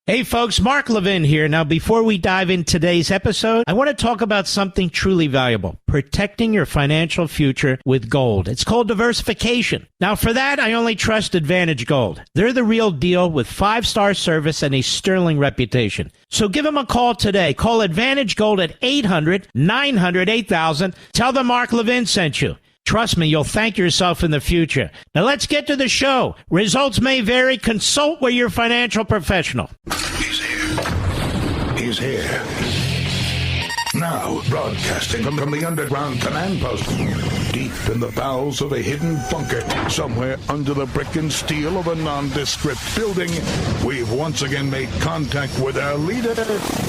Hey folks, Mark Levin here. Now, before we dive in today's episode, I want to talk about something truly valuable, protecting your financial future with gold. It's called diversification. Now, for that, I only trust Advantage Gold. They're the real deal with 5-star service and a sterling reputation. So give them a call today. Call Advantage Gold at 800-900-8000. Tell them Mark Levin sent you. Trust me, you'll thank yourself in the future. Now let's get to the show. Results may vary. Consult with your financial professional. He's here. He's here. Now, broadcasting from the underground command post, deep in the bowels of a hidden bunker, somewhere under the brick and steel of a nondescript building, we've once again made contact with our leader,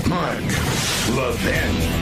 Mark Levin.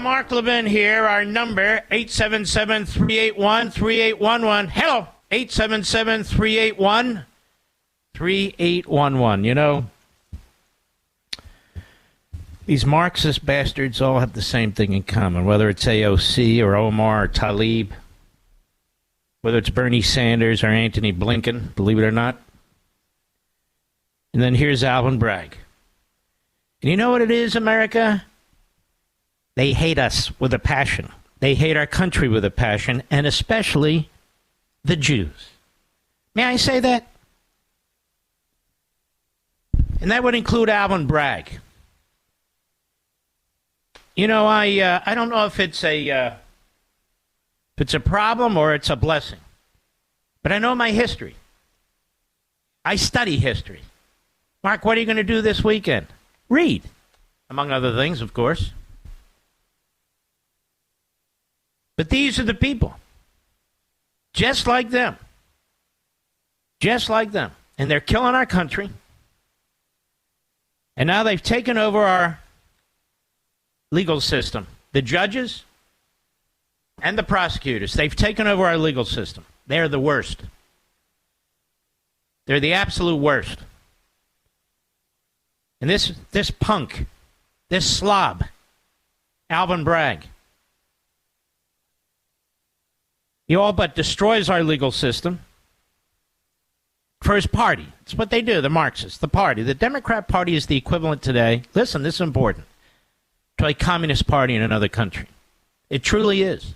Mark Levin here. Our number, 877-381-3811. Hello, 877-381-3811. You know, these Marxist bastards all have the same thing in common, whether it's AOC or Omar or Tlaib, whether it's Bernie Sanders or Anthony Blinken, believe it or not. And then here's Alvin Bragg. And you know what it is, America? They hate us with a passion. They hate our country with a passion, and especially the Jews. May I say that? And that would include Alvin Bragg. You know, I don't know if it's a problem or it's a blessing, but I know my history. I study history. Mark, what are you going to do this weekend? Read, among other things, of course. But these are the people, just like them, and they're killing our country, and now they've taken over our legal system, the judges and the prosecutors. They've taken over our legal system. They're the worst. They're the absolute worst. And this punk, this slob, Alvin Bragg, he all but destroys our legal system for his party. It's what they do, the Marxists, the party. The Democrat Party is the equivalent today, listen, this is important, to a communist party in another country. It truly is.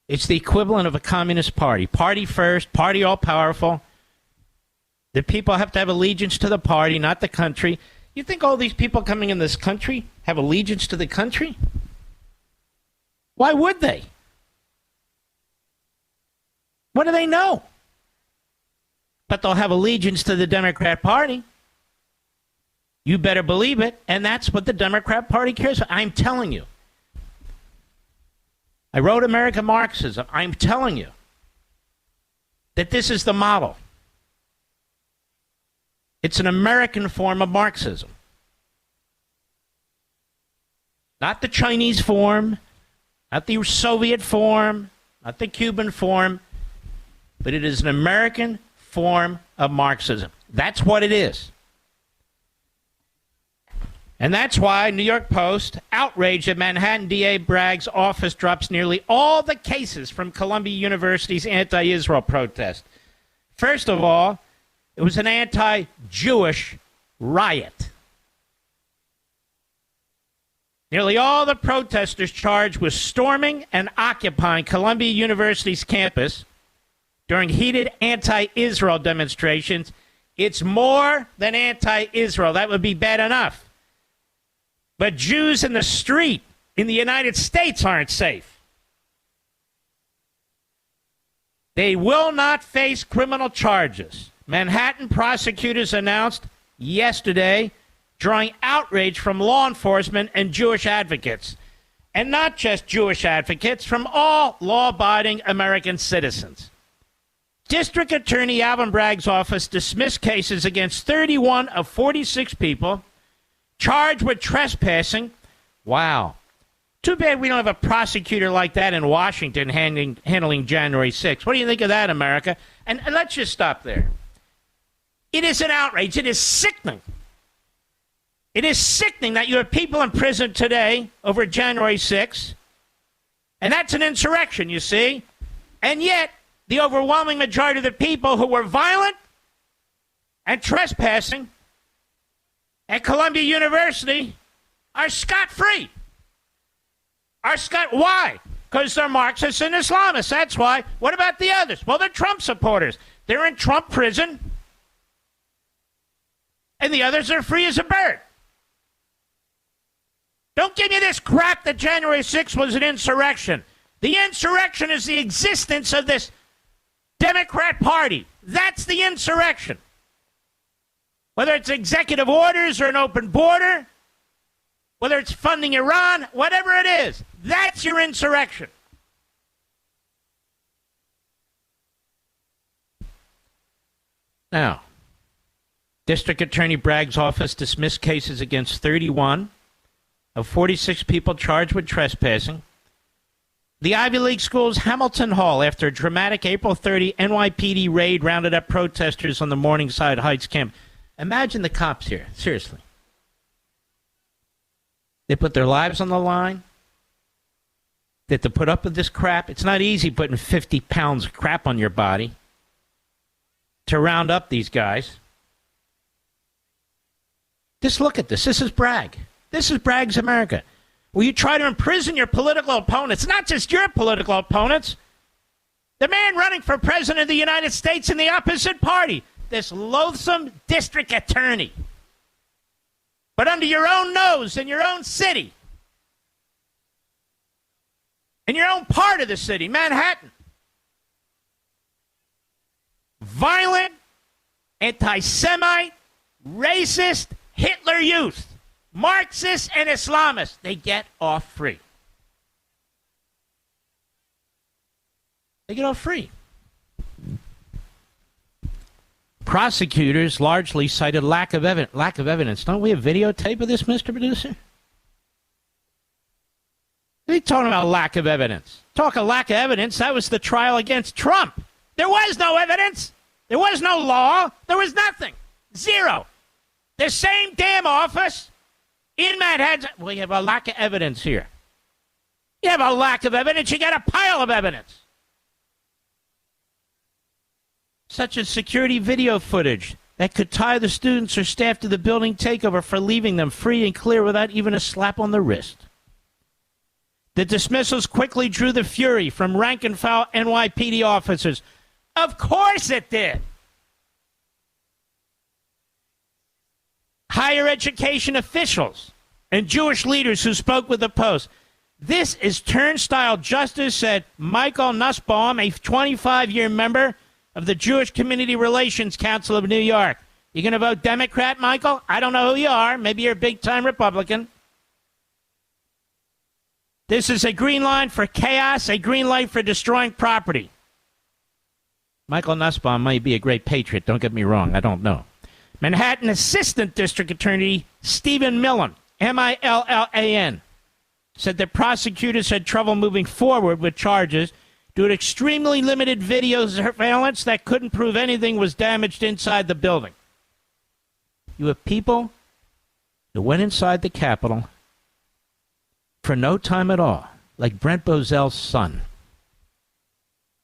It's the equivalent of a communist party. Party first, party all-powerful. The people have to have allegiance to the party, not the country. You think all these people coming in this country have allegiance to the country? Why would they? What do they know? But they'll have allegiance to the Democrat Party. You better believe it. And that's what the Democrat Party cares for. I'm telling you. I wrote American Marxism. I'm telling you that this is the model. It's an American form of Marxism. Not the Chinese form, not the Soviet form, not the Cuban form. But it is an American form of Marxism. That's what it is. And that's why New York Post, outraged at Manhattan DA Bragg's office, drops nearly all the cases from Columbia University's anti-Israel protest. First of all, it was an anti-Jewish riot. Nearly all the protesters charged with storming and occupying Columbia University's campus during heated anti-Israel demonstrations. It's more than anti-Israel. That would be bad enough. But Jews in the street in the United States aren't safe. They will not face criminal charges. Manhattan prosecutors announced yesterday, drawing outrage from law enforcement and Jewish advocates. And not just Jewish advocates, from all law-abiding American citizens. District Attorney Alvin Bragg's office dismissed cases against 31 of 46 people charged with trespassing. Wow. Too bad we don't have a prosecutor like that in Washington handling January 6th. What do you think of that, America? And let's just stop there. It is an outrage. It is sickening. It is sickening that you have people in prison today over January 6th. And that's an insurrection, you see. And yet, the overwhelming majority of the people who were violent and trespassing at Columbia University are scot-free. Why? Because they're Marxists and Islamists. That's why. What about the others? Well, they're Trump supporters. They're in Trump prison. And the others are free as a bird. Don't give me this crap that January 6th was an insurrection. The insurrection is the existence of this Democrat Party. That's the insurrection. Whether it's executive orders or an open border, whether it's funding Iran, whatever it is, that's your insurrection. Now, District Attorney Bragg's office dismissed cases against 31 of 46 people charged with trespassing. The Ivy League school's Hamilton Hall, after a dramatic April 30 NYPD raid, rounded up protesters on the Morningside Heights camp. Imagine the cops here, seriously. They put their lives on the line. They have to put up with this crap. It's not easy putting 50 pounds of crap on your body to round up these guys. Just look at this. This is Bragg. This is Bragg's America. Will you try to imprison your political opponents? Not just your political opponents. The man running for president of the United States in the opposite party. This loathsome district attorney. But under your own nose in your own city. In your own part of the city, Manhattan. Violent, anti-Semite, racist, Hitler Youth. Marxists and Islamists, they get off free. They get off free. Prosecutors largely cited lack of evidence. Don't we have videotape of this, Mr. Producer? What are you talking about lack of evidence? Talk of lack of evidence, that was the trial against Trump. There was no evidence. There was no law. There was nothing. Zero. The same damn office in Manhattan. Well, you have a lack of evidence here. You have a lack of evidence. You got a pile of evidence. Such as security video footage that could tie the students or staff to the building takeover for leaving them free and clear without even a slap on the wrist. The dismissals quickly drew the fury from rank-and-file NYPD officers. Of course it did. Higher education officials and Jewish leaders who spoke with the Post. This is turnstile justice, said Michael Nussbaum, a 25-year member of the Jewish Community Relations Council of New York. You going to vote Democrat, Michael? I don't know who you are. Maybe you're a big-time Republican. This is a green line for chaos, a green light for destroying property. Michael Nussbaum might be a great patriot. Don't get me wrong. I don't know. Manhattan Assistant District Attorney Stephen Millen, Millan, said that prosecutors had trouble moving forward with charges due to extremely limited video surveillance that couldn't prove anything was damaged inside the building. You have people who went inside the Capitol for no time at all, like Brent Bozell's son.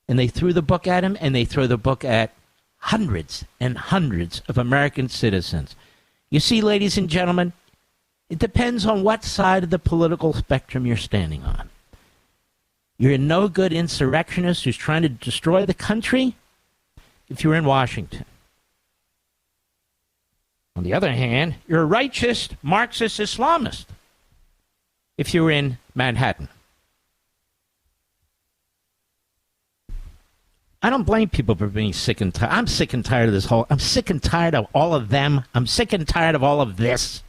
And they threw the book at him, and they throw the book at hundreds and hundreds of American citizens. You see, ladies and gentlemen, it depends on what side of the political spectrum you're standing on. You're a no-good insurrectionist who's trying to destroy the country if you're in Washington. On the other hand, you're a righteous Marxist Islamist if you're in Manhattan. I don't blame people for being sick and tired. I'm sick and tired of this whole... I'm sick and tired of all of them. I'm sick and tired of all of this.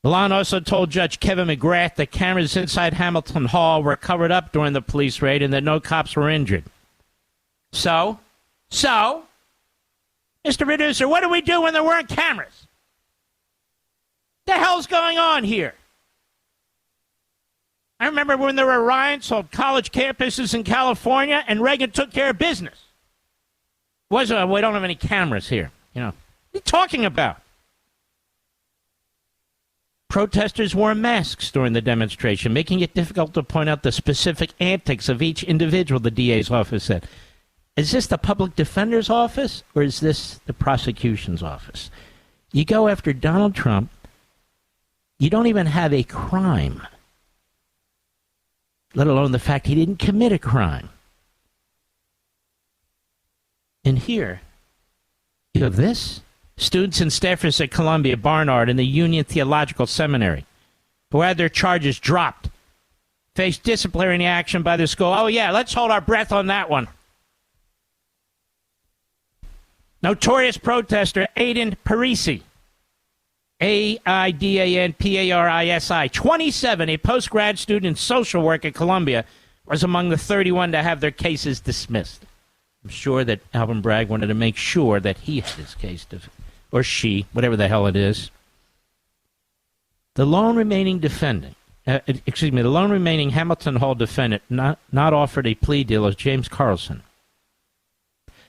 Ilhan also told Judge Kevin McGrath that cameras inside Hamilton Hall were covered up during the police raid and that no cops were injured. So, Mr. Producer, what do we do when there weren't cameras? The hell's going on here? I remember when there were riots on college campuses in California and Reagan took care of business. We don't have any cameras here. You know, what are you talking about? Protesters wore masks during the demonstration, making it difficult to point out the specific antics of each individual, the DA's office said. Is this the public defender's office or is this the prosecution's office? You go after Donald Trump, you don't even have a crime, let alone the fact he didn't commit a crime. And here, you have this. Students and staffers at Columbia, Barnard, and the Union Theological Seminary, who had their charges dropped, faced disciplinary action by the school. Oh, yeah, let's hold our breath on that one. Notorious protester Aidan Parisi, Aidan Parisi, 27, a post-grad student in social work at Columbia, was among the 31 to have their cases dismissed. I'm sure that Alvin Bragg wanted to make sure that he had his case dismissed. Or she, whatever the hell it is. The lone remaining defendant, the lone remaining Hamilton Hall defendant not offered a plea deal is James Carlson.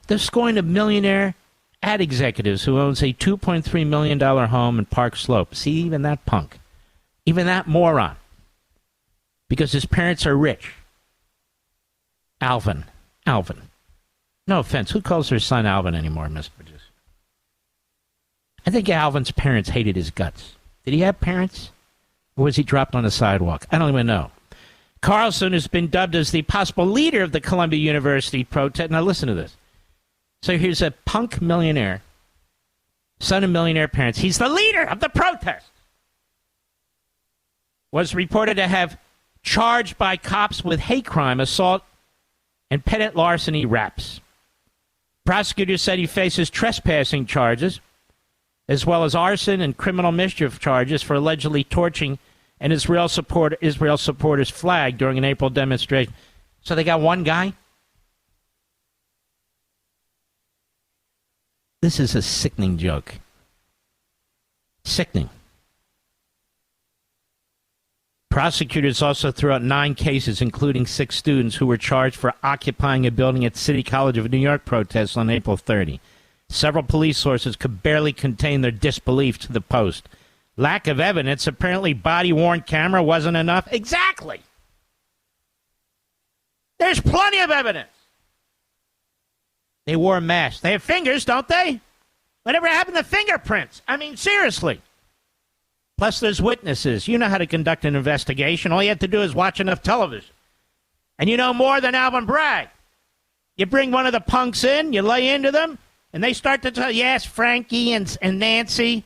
The scoring of millionaire ad executives who owns a $2.3 million home in Park Slope. See, even that punk, even that moron, because his parents are rich. Alvin. No offense, who calls their son Alvin anymore, Mr. Producer? I think Alvin's parents hated his guts. Did he have parents? Or was he dropped on the sidewalk? I don't even know. Carlson has been dubbed as the possible leader of the Columbia University protest. Now listen to this. So here's a punk millionaire, son of millionaire parents. He's the leader of the protest. Was reported to have charged by cops with hate crime, assault, and petty larceny raps. Prosecutors said he faces trespassing charges, as well as arson and criminal mischief charges for allegedly torching an Israel supporters' flag during an April demonstration. So they got one guy? This is a sickening joke. Sickening. Prosecutors also threw out 9 cases, including 6 students who were charged for occupying a building at City College of New York protests on April 30. Several police sources could barely contain their disbelief to the Post. Lack of evidence, apparently body-worn camera wasn't enough. Exactly. There's plenty of evidence. They wore masks. They have fingers, don't they? Whatever happened to fingerprints? I mean, seriously. Plus, there's witnesses. You know how to conduct an investigation. All you have to do is watch enough television. And you know more than Alvin Bragg. You bring one of the punks in, you lay into them, and they start to tell, yes, Frankie and Nancy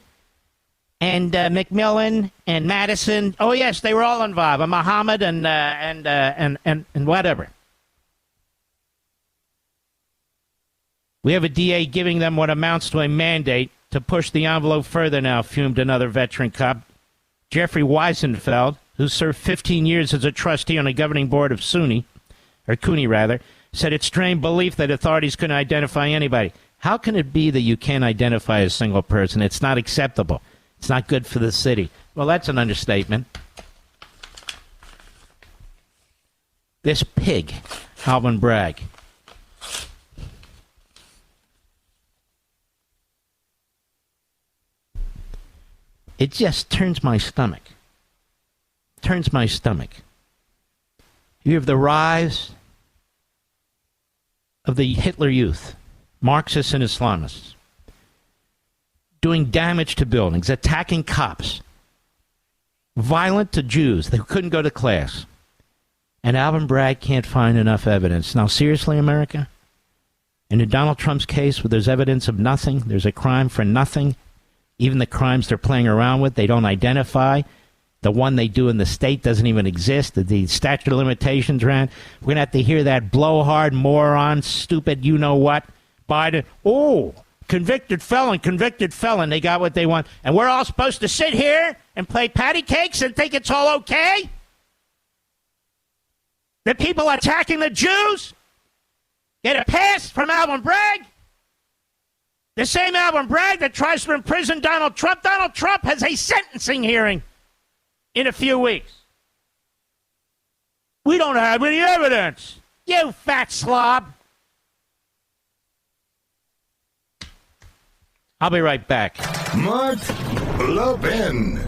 and McMillan and Madison. Oh, yes, they were all involved. And Muhammad and whatever. We have a DA giving them what amounts to a mandate to push the envelope further now, fumed another veteran cop. Jeffrey Weisenfeld, who served 15 years as a trustee on the governing board of Cooney, said it's strained belief that authorities couldn't identify anybody. How can it be that you can't identify a single person? It's not acceptable. It's not good for the city. Well, that's an understatement. This pig, Alvin Bragg. It just turns my stomach. You have the rise of the Hitler Youth, Marxists and Islamists. doing damage to buildings, attacking cops, violent to Jews who couldn't go to class. And Alvin Bragg can't find enough evidence. Now, seriously, America? And in Donald Trump's case, where there's evidence of nothing, there's a crime for nothing, even the crimes they're playing around with, they don't identify. The one they do in the state doesn't even exist. The statute of limitations ran. We're going to have to hear that blowhard, moron, stupid, you-know-what, Biden. Oh, convicted felon. They got what they want. And we're all supposed to sit here and play patty cakes and think it's all okay? The people attacking the Jews get a pass from Alvin Bragg? The same Alvin Bragg that tries to imprison Donald Trump. Donald Trump has a sentencing hearing in a few weeks. We don't have any evidence. You fat slob. I'll be right back. Mark Levin.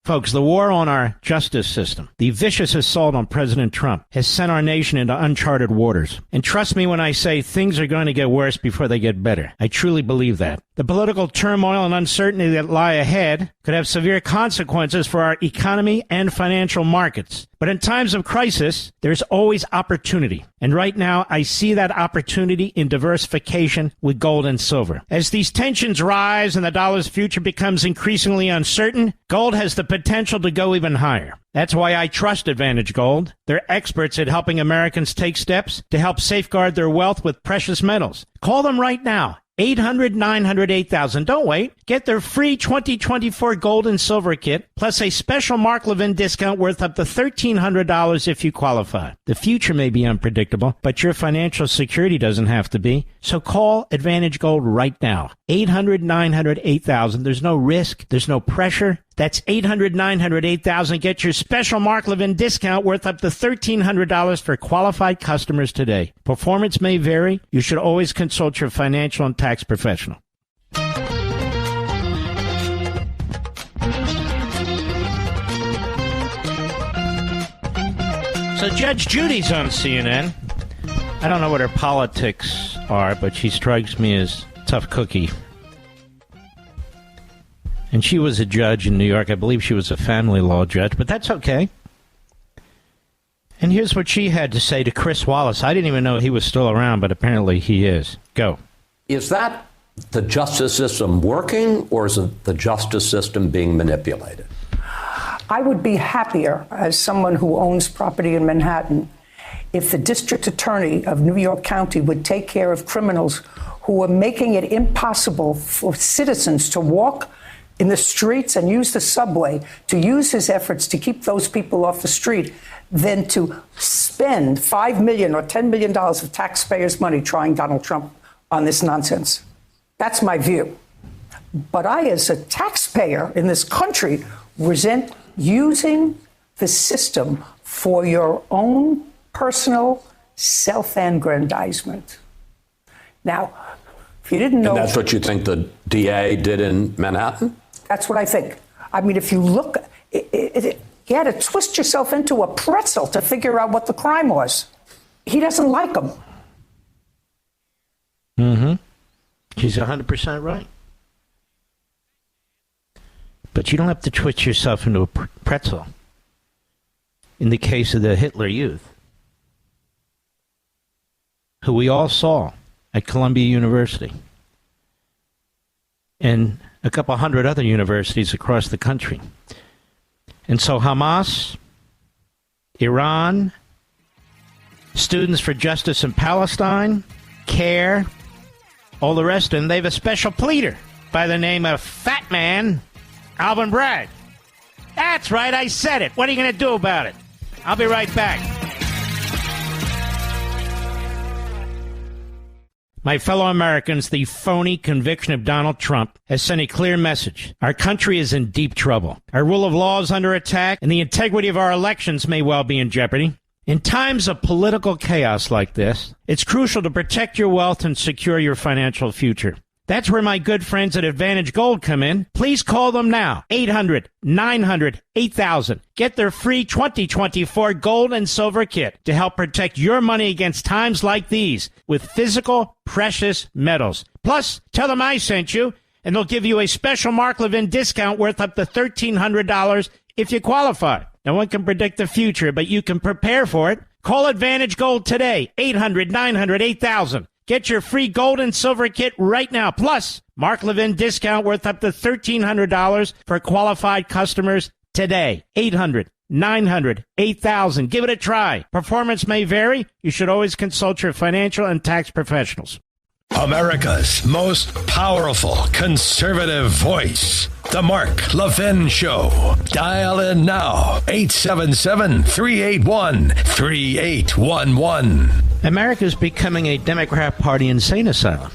Folks, the war on our justice system, the vicious assault on President Trump, has sent our nation into uncharted waters. And trust me when I say things are going to get worse before they get better. I truly believe that. The political turmoil and uncertainty that lie ahead could have severe consequences for our economy and financial markets. But in times of crisis, there's always opportunity. And right now, I see that opportunity in diversification with gold and silver. As these tensions rise and the dollar's future becomes increasingly uncertain, gold has the potential to go even higher. That's why I trust Advantage Gold. They're experts at helping Americans take steps to help safeguard their wealth with precious metals. Call them right now. 800-900-8000. Don't wait. Get their free 2024 gold and silver kit, plus a special Mark Levin discount worth up to $1,300 if you qualify. The future may be unpredictable, but your financial security doesn't have to be. So call Advantage Gold right now. 800-900-8000. There's no risk. There's no pressure. That's 800-900-8000. Get your special Mark Levin discount worth up to $1,300 for qualified customers today. Performance may vary. You should always consult your financial and tax professional. So Judge Judy's on CNN. I don't know what her politics are, but she strikes me as a tough cookie. And she was a judge in New York. I believe she was a family law judge, but that's okay. And here's what she had to say to Chris Wallace. I didn't even know he was still around, but apparently he is. Go. Is that the justice system working, or is it the justice system being manipulated? I would be happier, as someone who owns property in Manhattan, if the district attorney of New York County would take care of criminals who are making it impossible for citizens to walk in the streets and use the subway, to use his efforts to keep those people off the street, than to spend $5 million or $10 million of taxpayers' money trying Donald Trump on this nonsense. That's my view. But I, as a taxpayer in this country, resent using the system for your own personal self-aggrandizement. Now, if you didn't know... And that's what you think the DA did in Manhattan? That's what I think. I mean, if you look, you had to twist yourself into a pretzel to figure out what the crime was. He doesn't like them. Mm-hmm. She's 100% right. But you don't have to twist yourself into a pretzel. In the case of the Hitler Youth, who we all saw at Columbia University and a couple hundred other universities across the country. And so Hamas, Iran, Students for Justice in Palestine, CARE, all the rest of them, they have a special pleader by the name of Fat Man Alvin Bragg. That's right, I said it. What are you going to do about it? I'll be right back. My fellow Americans, the phony conviction of Donald Trump has sent a clear message. Our country is in deep trouble. Our rule of law is under attack, and the integrity of our elections may well be in jeopardy. In times of political chaos like this, it's crucial to protect your wealth and secure your financial future. That's where my good friends at Advantage Gold come in. Please call them now. 800-900-8000. Get their free 2024 gold and silver kit to help protect your money against times like these with physical, precious metals. Plus, tell them I sent you, and they'll give you a special Mark Levin discount worth up to $1,300 if you qualify. No one can predict the future, but you can prepare for it. Call Advantage Gold today. 800-900-8000. Get your free gold and silver kit right now. Plus, Mark Levin discount worth up to $1,300 for qualified customers today. 800-900-8000. Give it a try. Performance may vary. You should always consult your financial and tax professionals. America's most powerful conservative voice. The Mark Levin Show. Dial in now. 877-381-3811. America's becoming a Democrat Party insane asylum.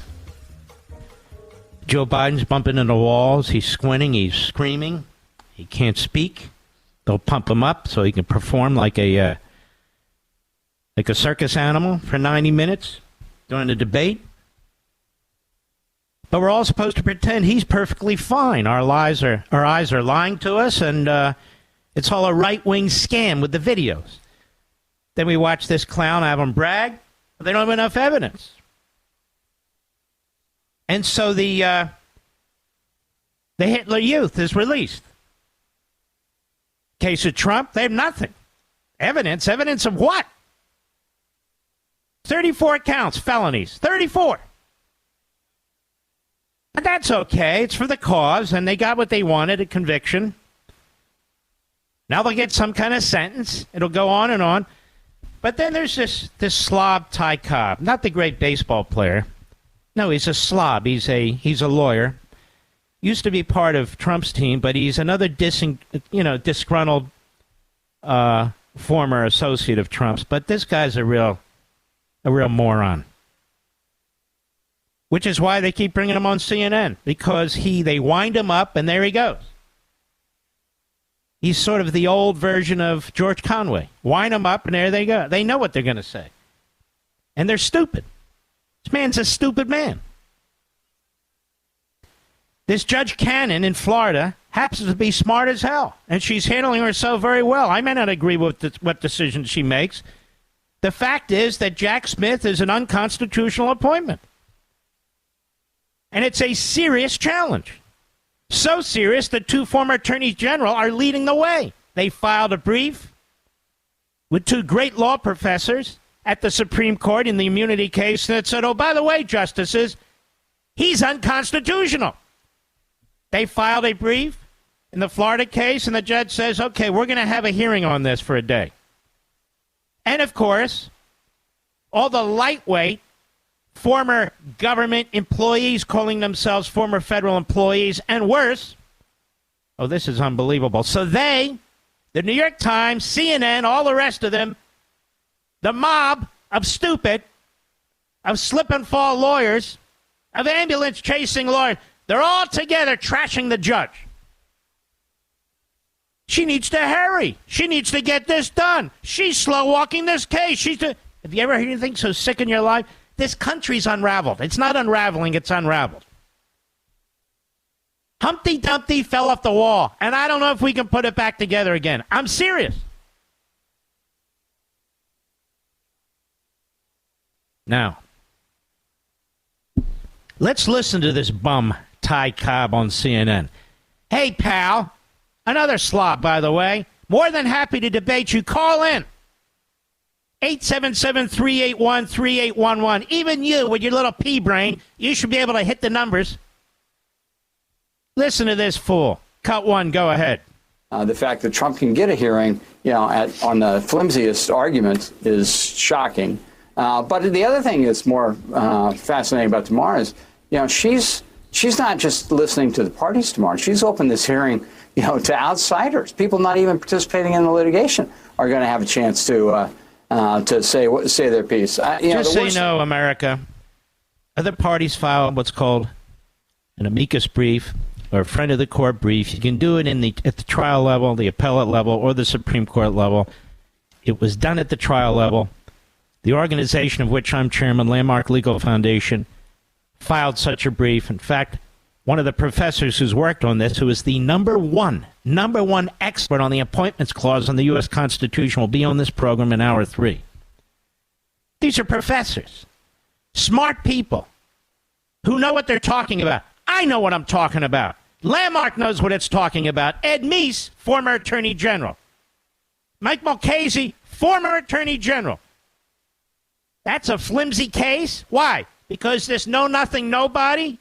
Joe Biden's bumping into walls. He's squinting. He's screaming. He can't speak. They'll pump him up so he can perform like a circus animal for 90 minutes during the debate. But we're all supposed to pretend he's perfectly fine. Our eyes are lying to us, and it's all a right-wing scam with the videos. Then we watch this clown, Alvin Bragg. They don't have enough evidence. And so the Hitler Youth is released. Case of Trump, they have nothing. Evidence? Evidence of what? 34 counts, felonies. 34. But that's okay. It's for the cause, and they got what they wanted, a conviction. Now they'll get some kind of sentence. It'll go on and on. But then there's this slob Ty Cobb, not the great baseball player. No, he's a slob. He's a lawyer. Used to be part of Trump's team, but he's another disgruntled former associate of Trump's. But this guy's a real moron. Which is why they keep bringing him on CNN, because they wind him up, and there he goes. He's sort of the old version of George Conway. Wind him up, and there they go. They know what they're going to say. And they're stupid. This man's a stupid man. This Judge Cannon in Florida happens to be smart as hell, and she's handling herself very well. I may not agree with what decisions she makes. The fact is that Jack Smith is an unconstitutional appointment. And it's a serious challenge. So serious that two former attorneys general are leading the way. They filed a brief with two great law professors at the Supreme Court in the immunity case that said, oh, by the way, justices, he's unconstitutional. They filed a brief in the Florida case, and the judge says, okay, we're going to have a hearing on this for a day. And, of course, all the lightweight former government employees calling themselves former federal employees, and worse. Oh, this is unbelievable. So the New York Times, CNN, all the rest of them, the mob of stupid, of slip and fall lawyers, of ambulance chasing lawyers, they're all together trashing the judge. She needs to hurry. She needs to get this done. She's slow walking this case. Have you ever heard anything so sick in your life? This country's unraveled. It's not unraveling, it's unraveled. Humpty Dumpty fell off the wall, and I don't know if we can put it back together again. I'm serious. Now, let's listen to this bum, Ty Cobb, on CNN. Hey, pal, another slob, by the way. More than happy to debate you. Call in. 877-381-3811. Even you, with your little pea brain, you should be able to hit the numbers. Listen to this fool. Cut one, go ahead. The fact that Trump can get a hearing, on the flimsiest arguments is shocking. But the other thing that's more fascinating about tomorrow is, she's not just listening to the parties tomorrow. She's opened this hearing, to outsiders. People not even participating in the litigation are going to have a chance to say their piece. Just so you know, America, other parties file what's called an amicus brief or a friend of the court brief. You can do it at the trial level, the appellate level, or the Supreme Court level. It was done at the trial level. The organization of which I'm chairman, Landmark Legal Foundation, filed such a brief. In fact, one of the professors who's worked on this, who is the number one expert on the appointments clause on the U.S. Constitution, will be on this program in hour 3. These are professors, smart people who know what they're talking about. I know what I'm talking about. Landmark knows what it's talking about. Ed Meese, former Attorney General. Mike Mulcahy, former Attorney General. That's a flimsy case. Why? Because this know-nothing nobody,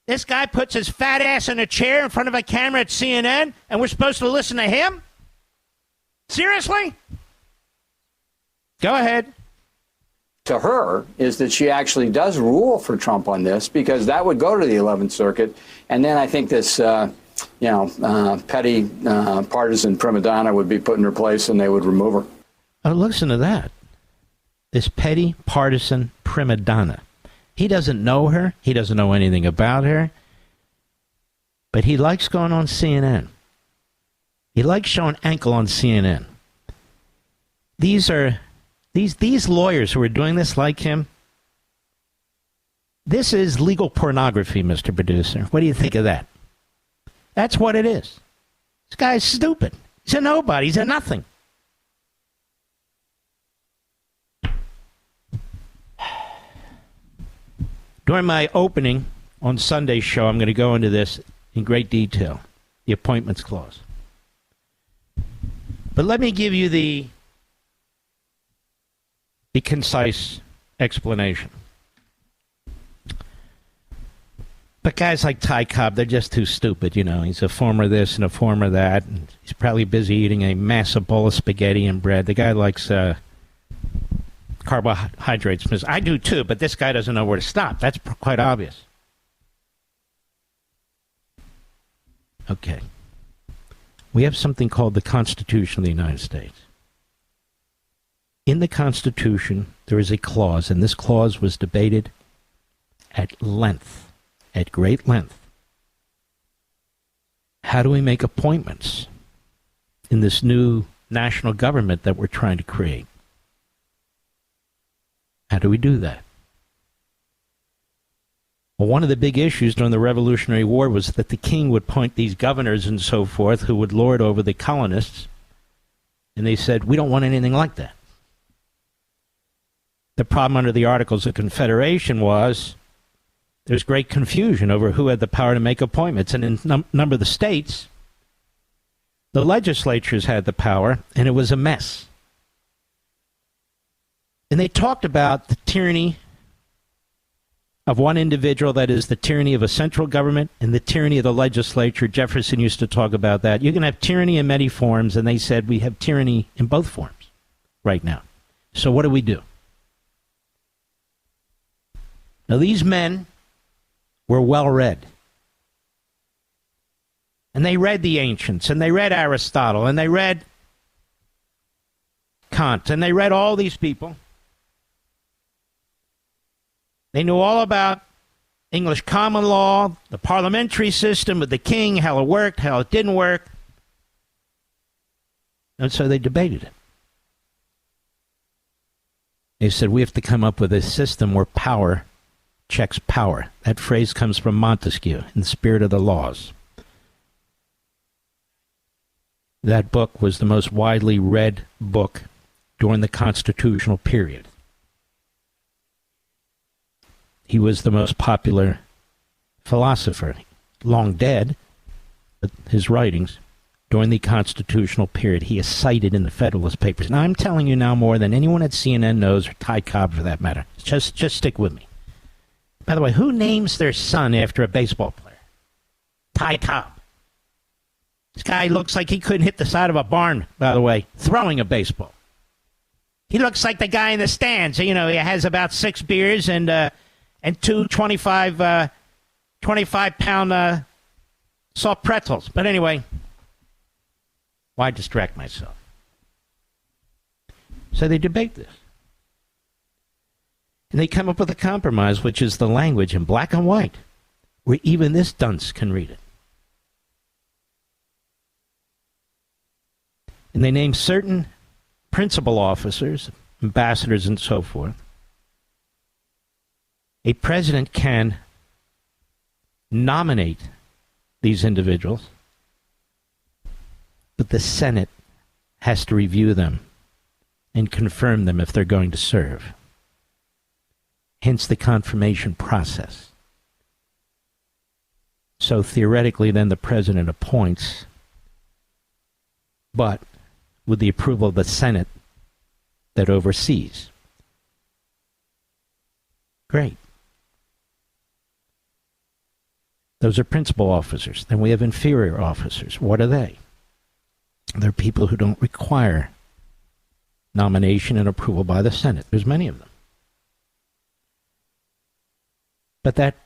this guy puts his fat ass in a chair in front of a camera at CNN, and we're supposed to listen to him? Seriously? Go ahead. To her is that she actually does rule for Trump on this, because that would go to the 11th Circuit. And then I think this, petty partisan prima donna would be put in her place and they would remove her. Oh, listen to that. This petty partisan prima donna. He doesn't know her. He doesn't know anything about her. But he likes going on CNN. He likes showing ankle on CNN. These lawyers who are doing this like him, this is legal pornography, Mr. Producer. What do you think of that? That's what it is. This guy's stupid. He's a nobody. He's a nothing. During my opening on Sunday's show, I'm going to go into this in great detail, the appointments clause. But let me give you the concise explanation. But guys like Ty Cobb, they're just too stupid, you know. He's a former this and a former that, and he's probably busy eating a massive bowl of spaghetti and bread. The guy likes carbohydrates. I do too, but this guy doesn't know where to stop. That's quite obvious. Okay. We have something called the Constitution of the United States. In the Constitution, there is a clause, and this clause was debated at length, at great length. How do we make appointments in this new national government that we're trying to create? How do we do that? Well, one of the big issues during the Revolutionary War was that the king would appoint these governors and so forth who would lord over the colonists, and they said, we don't want anything like that. The problem under the Articles of Confederation was there's great confusion over who had the power to make appointments. And in a number of the states, the legislatures had the power, and it was a mess. And they talked about the tyranny of one individual, that is the tyranny of a central government, and the tyranny of the legislature. Jefferson used to talk about that. You can have tyranny in many forms, and they said we have tyranny in both forms right now. So what do? Now, these men were well-read. And they read the ancients, and they read Aristotle, and they read Kant, and they read all these people. They knew all about English common law, the parliamentary system with the king, how it worked, how it didn't work. And so they debated it. They said, we have to come up with a system where power checks power. That phrase comes from Montesquieu, in the spirit of the laws. That book was the most widely read book during the constitutional period. He was the most popular philosopher, long dead, but his writings during the constitutional period, he is cited in the Federalist Papers. Now, I'm telling you now more than anyone at CNN knows, or Ty Cobb for that matter. Just stick with me. By the way, who names their son after a baseball player? Ty Cobb. This guy looks like he couldn't hit the side of a barn, by the way, throwing a baseball. He looks like the guy in the stands. You know, he has about 6 beers and two 25-pound soft pretzels. But anyway, why distract myself? So they debate this. And they come up with a compromise, which is the language in black and white, where even this dunce can read it. And they name certain principal officers, ambassadors and so forth, A president can nominate these individuals, but the Senate has to review them and confirm them if they're going to serve. Hence the confirmation process. So theoretically, then the president appoints, but with the approval of the Senate that oversees. Great. Those are principal officers. Then we have inferior officers. What are they? They're people who don't require nomination and approval by the Senate. There's many of them. But that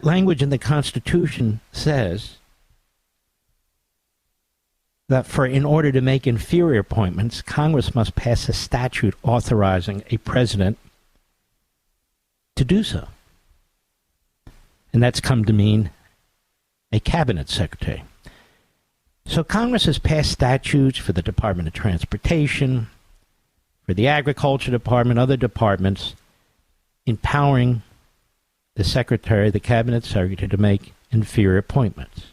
language in the Constitution says that in order to make inferior appointments, Congress must pass a statute authorizing a president to do so. And that's come to mean a cabinet secretary. So Congress has passed statutes for the Department of Transportation, for the Agriculture Department, other departments, empowering the secretary, the cabinet secretary, to make inferior appointments.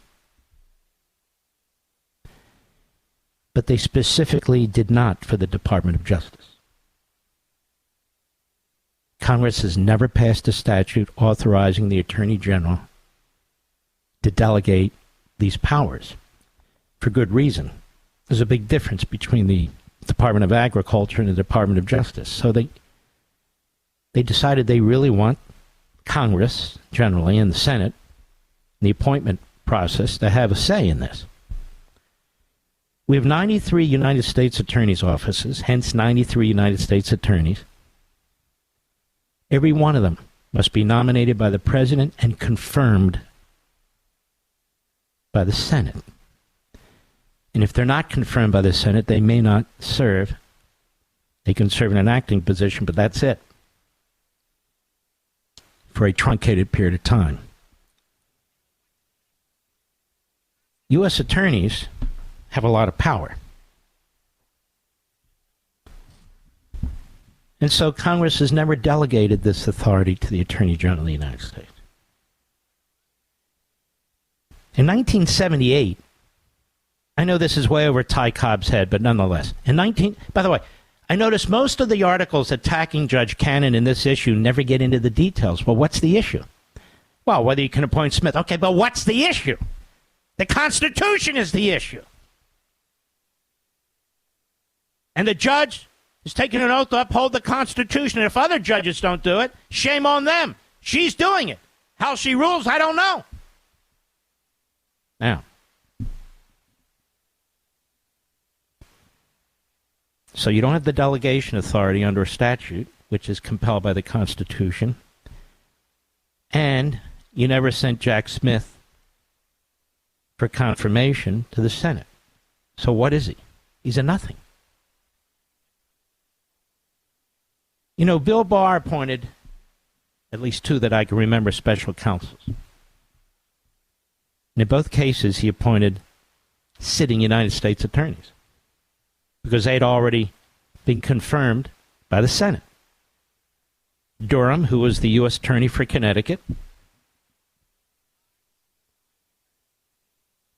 But they specifically did not for the Department of Justice. Congress has never passed a statute authorizing the Attorney General to delegate these powers. For good reason. There's a big difference between the Department of Agriculture and the Department of Justice. So they decided they really want Congress, generally, and the Senate, the appointment process, to have a say in this. We have 93 United States attorneys' offices, hence 93 United States attorneys. Every one of them must be nominated by the President and confirmed by the Senate. And if they're not confirmed by the Senate, they may not serve. They can serve in an acting position, but that's it, for a truncated period of time. U.S. attorneys have a lot of power. And so Congress has never delegated this authority to the Attorney General of the United States. In 1978, I know this is way over Ty Cobb's head, but nonetheless, by the way, I noticed most of the articles attacking Judge Cannon in this issue never get into the details. Well, what's the issue? Well, whether you can appoint Smith. Okay, but what's the issue? The Constitution is the issue. And the judge is taking an oath to uphold the Constitution. And if other judges don't do it, shame on them. She's doing it. How she rules, I don't know. Now, so you don't have the delegation authority under a statute, which is compelled by the Constitution, and you never sent Jack Smith for confirmation to the Senate. So what is he? He's a nothing. You know, Bill Barr appointed at least two that I can remember special counsels. And in both cases, he appointed sitting United States attorneys because they had already been confirmed by the Senate. Durham, who was the U.S. Attorney for Connecticut,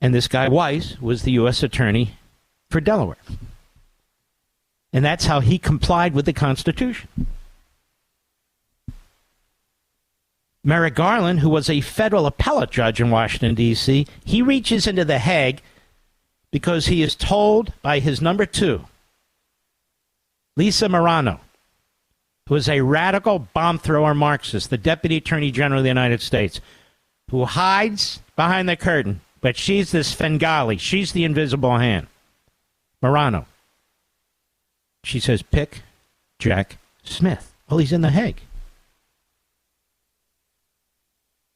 and this guy Weiss was the U.S. Attorney for Delaware. And that's how he complied with the Constitution. Merrick Garland, who was a federal appellate judge in Washington, D.C., he reaches into The Hague because he is told by his number two, Lisa Marano, who is a radical bomb thrower Marxist, the Deputy Attorney General of the United States, who hides behind the curtain, but she's this Fengali. She's the invisible hand. Marano. She says, pick Jack Smith. Well, he's in The Hague.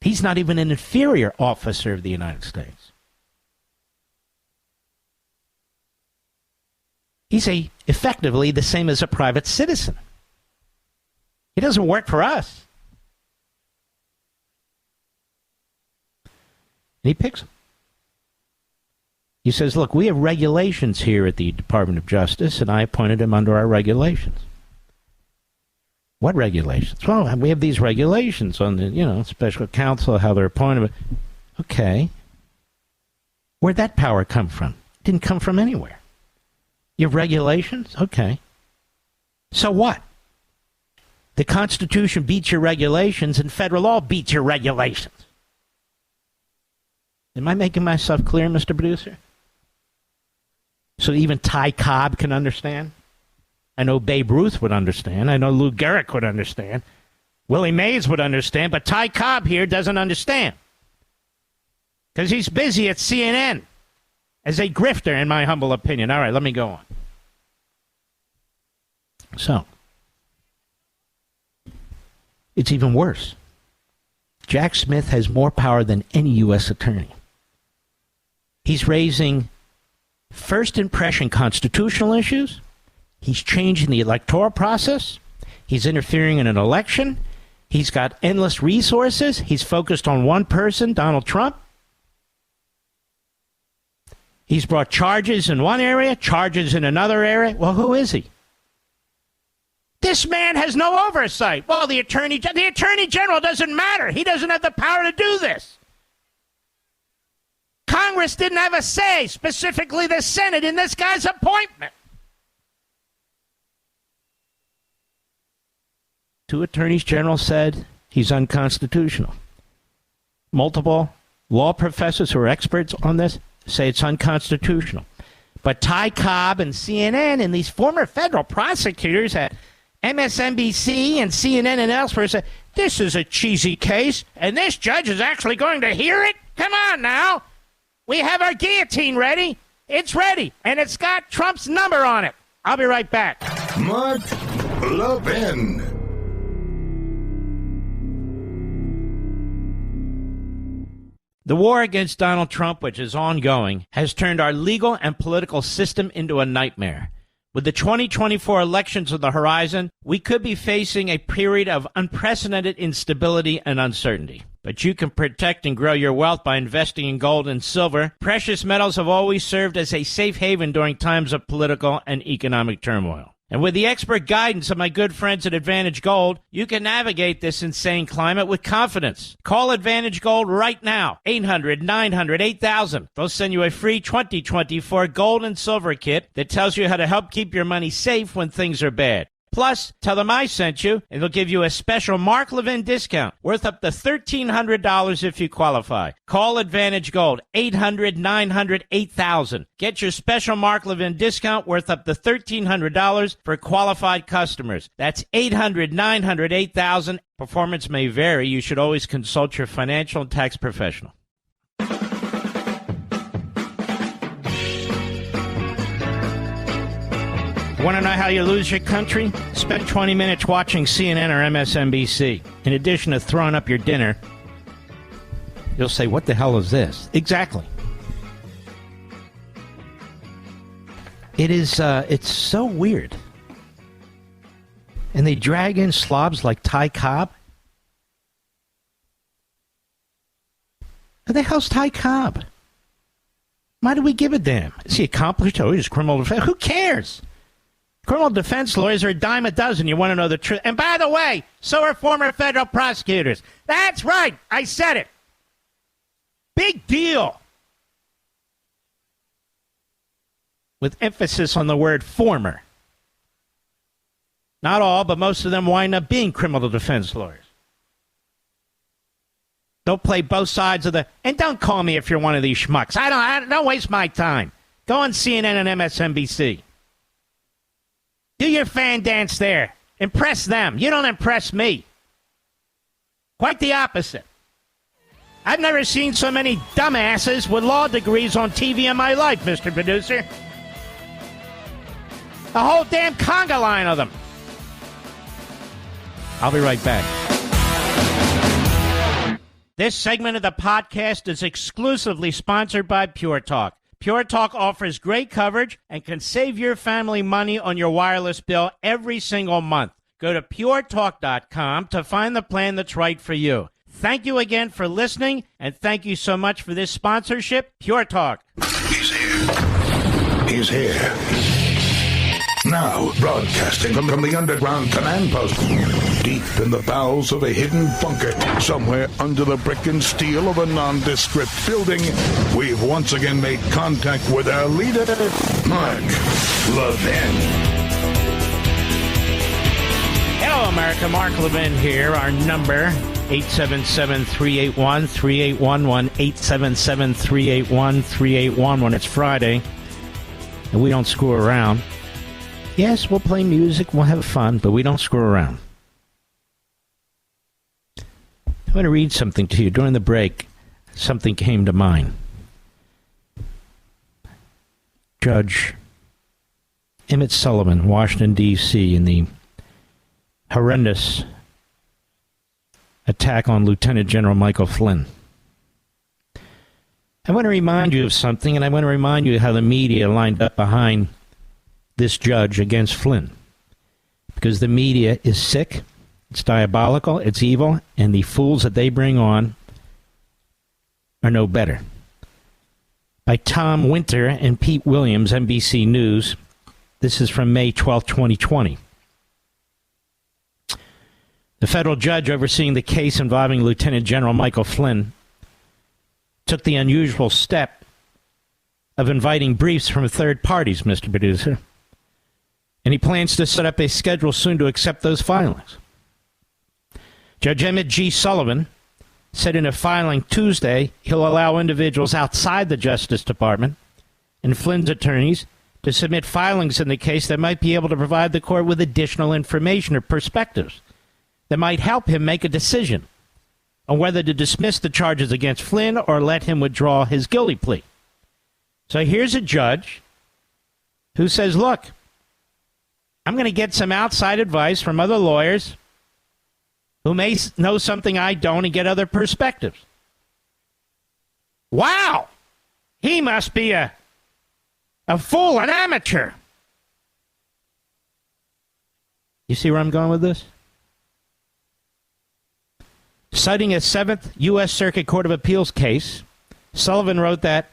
He's not even an inferior officer of the United States. He's effectively the same as a private citizen. He doesn't work for us. And he picks him. He says, look, we have regulations here at the Department of Justice, and I appointed him under our regulations. What regulations? Well, we have these regulations on the, special counsel, how they're appointed. Okay. Where'd that power come from? It didn't come from anywhere. You have regulations? Okay. So what? The Constitution beats your regulations and federal law beats your regulations. Am I making myself clear, Mr. Producer? So even Ty Cobb can understand? I know Babe Ruth would understand. I know Lou Gehrig would understand. Willie Mays would understand. But Ty Cobb here doesn't understand. Because he's busy at CNN as a grifter, in my humble opinion. All right, let me go on. So, it's even worse. Jack Smith has more power than any U.S. attorney. He's raising first impression constitutional issues. He's changing the electoral process. He's interfering in an election. He's got endless resources. He's focused on one person, Donald Trump. He's brought charges in one area, charges in another area. Well, who is he? This man has no oversight. Well, the attorney general doesn't matter. He doesn't have the power to do this. Congress didn't have a say, specifically the Senate, in this guy's appointment. Two attorneys general said he's unconstitutional. Multiple law professors who are experts on this say it's unconstitutional. But Ty Cobb and CNN and these former federal prosecutors at MSNBC and CNN and elsewhere say, this is a cheesy case, and this judge is actually going to hear it? Come on now. We have our guillotine ready. It's ready, and it's got Trump's number on it. I'll be right back. Mark Levin. The war against Donald Trump, which is ongoing, has turned our legal and political system into a nightmare. With the 2024 elections on the horizon, we could be facing a period of unprecedented instability and uncertainty. But you can protect and grow your wealth by investing in gold and silver. Precious metals have always served as a safe haven during times of political and economic turmoil. And with the expert guidance of my good friends at Advantage Gold, you can navigate this insane climate with confidence. Call Advantage Gold right now. 800-900-8000. They'll send you a free 2024 gold and silver kit that tells you how to help keep your money safe when things are bad. Plus, tell them I sent you, and they'll give you a special Mark Levin discount worth up to $1,300 if you qualify. Call Advantage Gold, 800-900-8000. Get your special Mark Levin discount worth up to $1,300 for qualified customers. That's 800-900-8000. Performance may vary. You should always consult your financial and tax professional. Want to know how you lose your country? Spend 20 minutes watching CNN or MSNBC. In addition to throwing up your dinner, you'll say, what the hell is this? Exactly. It's so weird. And they drag in slobs like Ty Cobb. Who the hell's Ty Cobb? Why do we give a damn? Is he accomplished? Oh, he's criminal defense. Who cares? Criminal defense lawyers are a dime a dozen. You want to know the truth. And by the way, so are former federal prosecutors. That's right. I said it. Big deal. With emphasis on the word former. Not all, but most of them wind up being criminal defense lawyers. Don't play both sides of the... And don't call me if you're one of these schmucks. I don't waste my time. Go on CNN and MSNBC. Do your fan dance there. Impress them. You don't impress me. Quite the opposite. I've never seen so many dumbasses with law degrees on TV in my life, Mr. Producer. The whole damn conga line of them. I'll be right back. This segment of the podcast is exclusively sponsored by Pure Talk. Pure Talk offers great coverage and can save your family money on your wireless bill every single month. Go to puretalk.com to find the plan that's right for you. Thank you again for listening, and thank you so much for this sponsorship, Pure Talk. He's here. He's here. Now, broadcasting from the underground command post, deep in the bowels of a hidden bunker, somewhere under the brick and steel of a nondescript building, we've once again made contact with our leader, Mark Levin. Hello, America. Mark Levin here. Our number, 877-381-3811, 877-381-3811. It's Friday, and we don't screw around. Yes, we'll play music, we'll have fun, but we don't screw around. I'm going to read something to you. During the break, something came to mind. Judge Emmett Sullivan, Washington, D.C., in the horrendous attack on Lieutenant General Michael Flynn. I want to remind you of something, and I want to remind you how the media lined up behind this judge against Flynn. Because the media is sick, it's diabolical, it's evil, and the fools that they bring on are no better. By Tom Winter and Pete Williams, NBC News. This is from May 12, 2020. The federal judge overseeing the case involving Lieutenant General Michael Flynn took the unusual step of inviting briefs from third parties, Mr. Producer. And he plans to set up a schedule soon to accept those filings. Judge Emmett G. Sullivan said in a filing Tuesday he'll allow individuals outside the Justice Department and Flynn's attorneys to submit filings in the case that might be able to provide the court with additional information or perspectives that might help him make a decision on whether to dismiss the charges against Flynn or let him withdraw his guilty plea. So here's a judge who says, look, I'm going to get some outside advice from other lawyers who may know something I don't and get other perspectives. Wow! He must be a fool, an amateur. You see where I'm going with this? Citing a 7th U.S. Circuit Court of Appeals case, Sullivan wrote that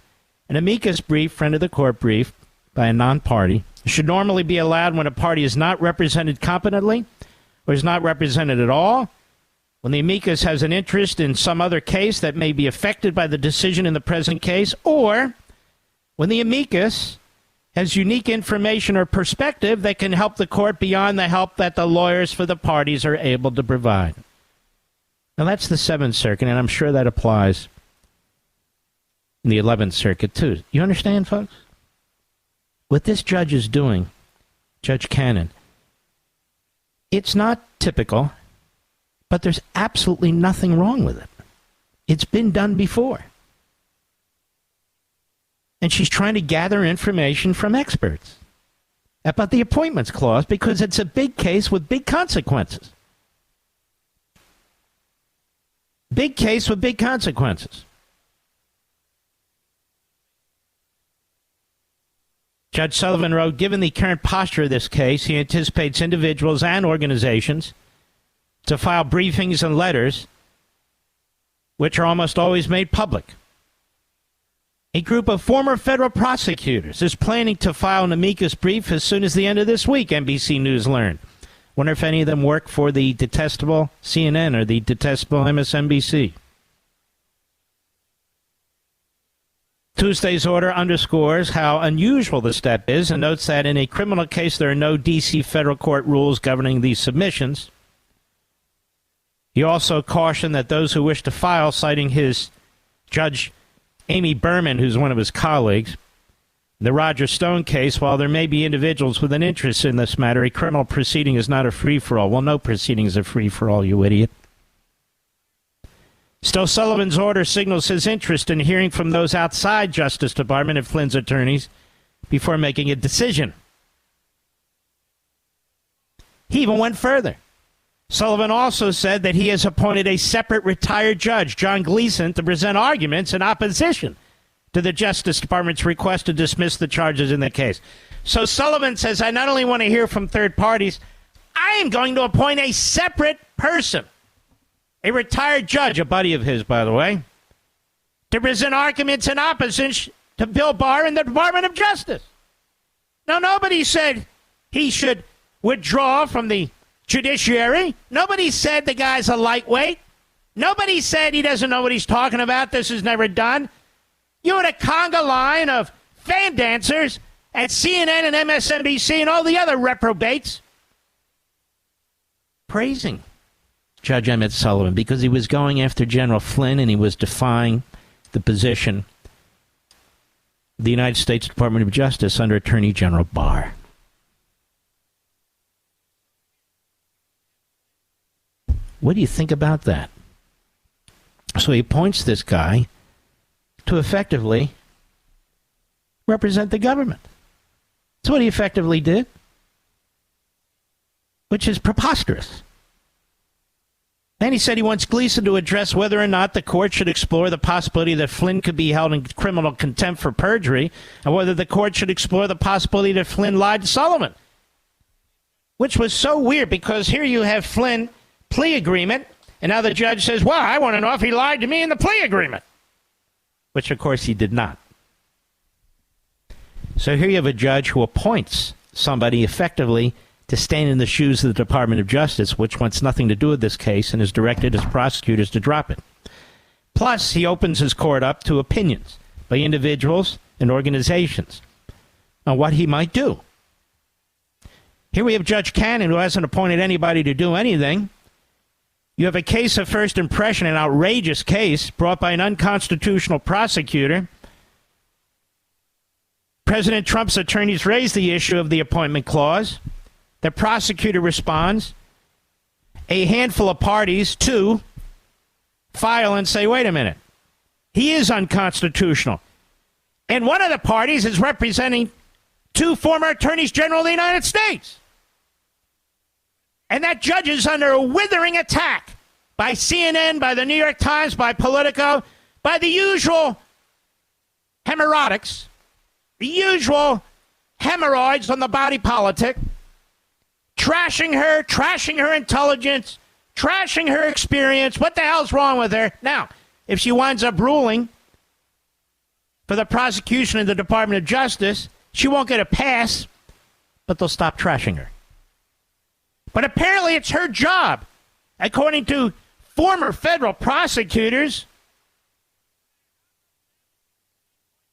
an amicus brief, friend of the court brief, by a non-party, should normally be allowed when a party is not represented competently or is not represented at all, when the amicus has an interest in some other case that may be affected by the decision in the present case, or when the amicus has unique information or perspective that can help the court beyond the help that the lawyers for the parties are able to provide. Now, that's the 7th Circuit, and I'm sure that applies in the 11th Circuit, too. You understand, folks? What this judge is doing, Judge Cannon, it's not typical, but there's absolutely nothing wrong with it. It's been done before. And she's trying to gather information from experts about the appointments clause because it's a big case with big consequences. Big case with big consequences. Judge Sullivan wrote, given the current posture of this case, he anticipates individuals and organizations to file briefings and letters, which are almost always made public. A group of former federal prosecutors is planning to file an amicus brief as soon as the end of this week, NBC News learned. Wonder if any of them work for the detestable CNN or the detestable MSNBC. Tuesday's order underscores how unusual the step is and notes that in a criminal case there are no D.C. federal court rules governing these submissions. He also cautioned that those who wish to file, citing his Judge Amy Berman, who's one of his colleagues, the Roger Stone case, while there may be individuals with an interest in this matter, a criminal proceeding is not a free-for-all. Well, no proceeding is a free-for-all, you idiot. Still, Sullivan's order signals his interest in hearing from those outside Justice Department and Flynn's attorneys before making a decision. He even went further. Sullivan also said that he has appointed a separate retired judge, John Gleason, to present arguments in opposition to the Justice Department's request to dismiss the charges in the case. So Sullivan says, I not only want to hear from third parties, I am going to appoint a separate person, a retired judge, a buddy of his, by the way, to present arguments in opposition to Bill Barr and the Department of Justice. Now, nobody said he should withdraw from the judiciary. Nobody said the guy's a lightweight. Nobody said he doesn't know what he's talking about. This is never done. You had a conga line of fan dancers at CNN and MSNBC and all the other reprobates praising Judge Emmett Sullivan because he was going after General Flynn and he was defying the position of the United States Department of Justice under Attorney General Barr. What do you think about that? So he appoints this guy to effectively represent the government. That's what he effectively did, which is preposterous. And he said he wants Gleason to address whether or not the court should explore the possibility that Flynn could be held in criminal contempt for perjury, and whether the court should explore the possibility that Flynn lied to Sullivan. Which was so weird, because here you have Flynn plea agreement, and now the judge says, well, I want to know if he lied to me in the plea agreement. Which, of course, he did not. So here you have a judge who appoints somebody effectively to stand in the shoes of the Department of Justice, which wants nothing to do with this case and has directed his prosecutors to drop it. Plus, he opens his court up to opinions by individuals and organizations on what he might do. Here we have Judge Cannon, who hasn't appointed anybody to do anything. You have a case of first impression, an outrageous case brought by an unconstitutional prosecutor. President Trump's attorneys raised the issue of the appointment clause. The prosecutor responds. A handful of parties, two, file and say, wait a minute, he is unconstitutional. And one of the parties is representing two former attorneys general of the United States. And that judge is under a withering attack by CNN, by the New York Times, by Politico, by the usual hemorrhoids, the usual hemorrhoids on the body politic, trashing her intelligence, trashing her experience. What the hell's wrong with her? Now, if she winds up ruling for the prosecution of the Department of Justice, she won't get a pass, but they'll stop trashing her. But apparently it's her job, according to former federal prosecutors,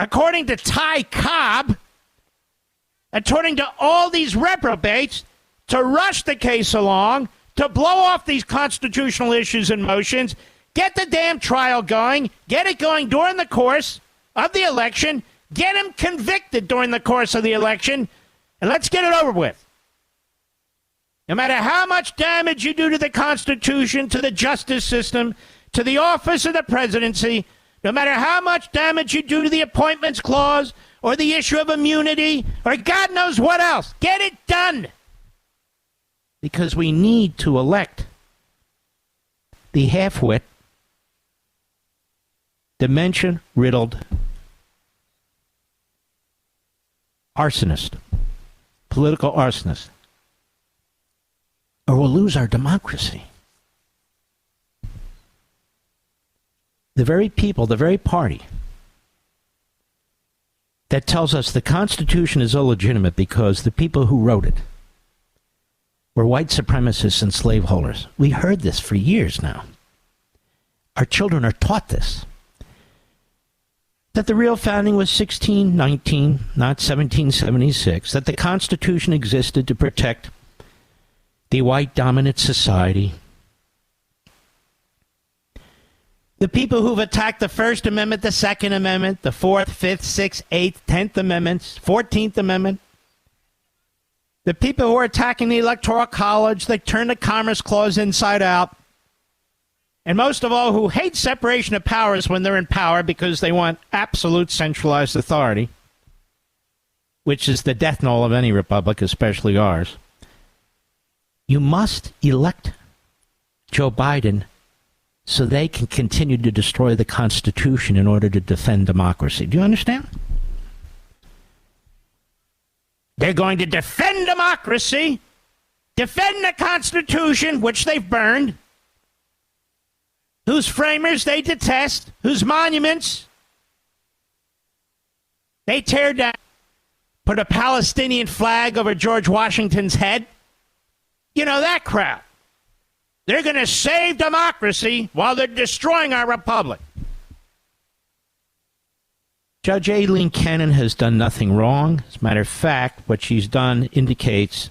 according to Ty Cobb, according to all these reprobates, to rush the case along, to blow off these constitutional issues and motions, get the damn trial going, get it going during the course of the election, get him convicted during the course of the election, and let's get it over with. No matter how much damage you do to the Constitution, to the justice system, to the office of the presidency, no matter how much damage you do to the appointments clause or the issue of immunity or God knows what else, get it done. Because we need to elect the half-wit, dementia-riddled arsonist, political arsonist, or we'll lose our democracy. The very people, the very party that tells us the Constitution is illegitimate because the people who wrote it were white supremacists and slaveholders. We heard this for years now. Our children are taught this. That the real founding was 1619, not 1776. That the Constitution existed to protect the white dominant society. The people who've attacked the First Amendment, the Second Amendment, the Fourth, Fifth, Sixth, Eighth, 10th Amendments, 14th Amendment. The people who are attacking the Electoral College, they turn the Commerce Clause inside out. And most of all, who hate separation of powers when they're in power because they want absolute centralized authority, which is the death knell of any republic, especially ours. You must elect Joe Biden so they can continue to destroy the Constitution in order to defend democracy. Do you understand? They're going to defend democracy, defend the Constitution, which they've burned, whose framers they detest, whose monuments they tear down, put a Palestinian flag over George Washington's head. You know, that crowd. They're going to save democracy while they're destroying our republic. Judge Aileen Cannon has done nothing wrong. As a matter of fact, what she's done indicates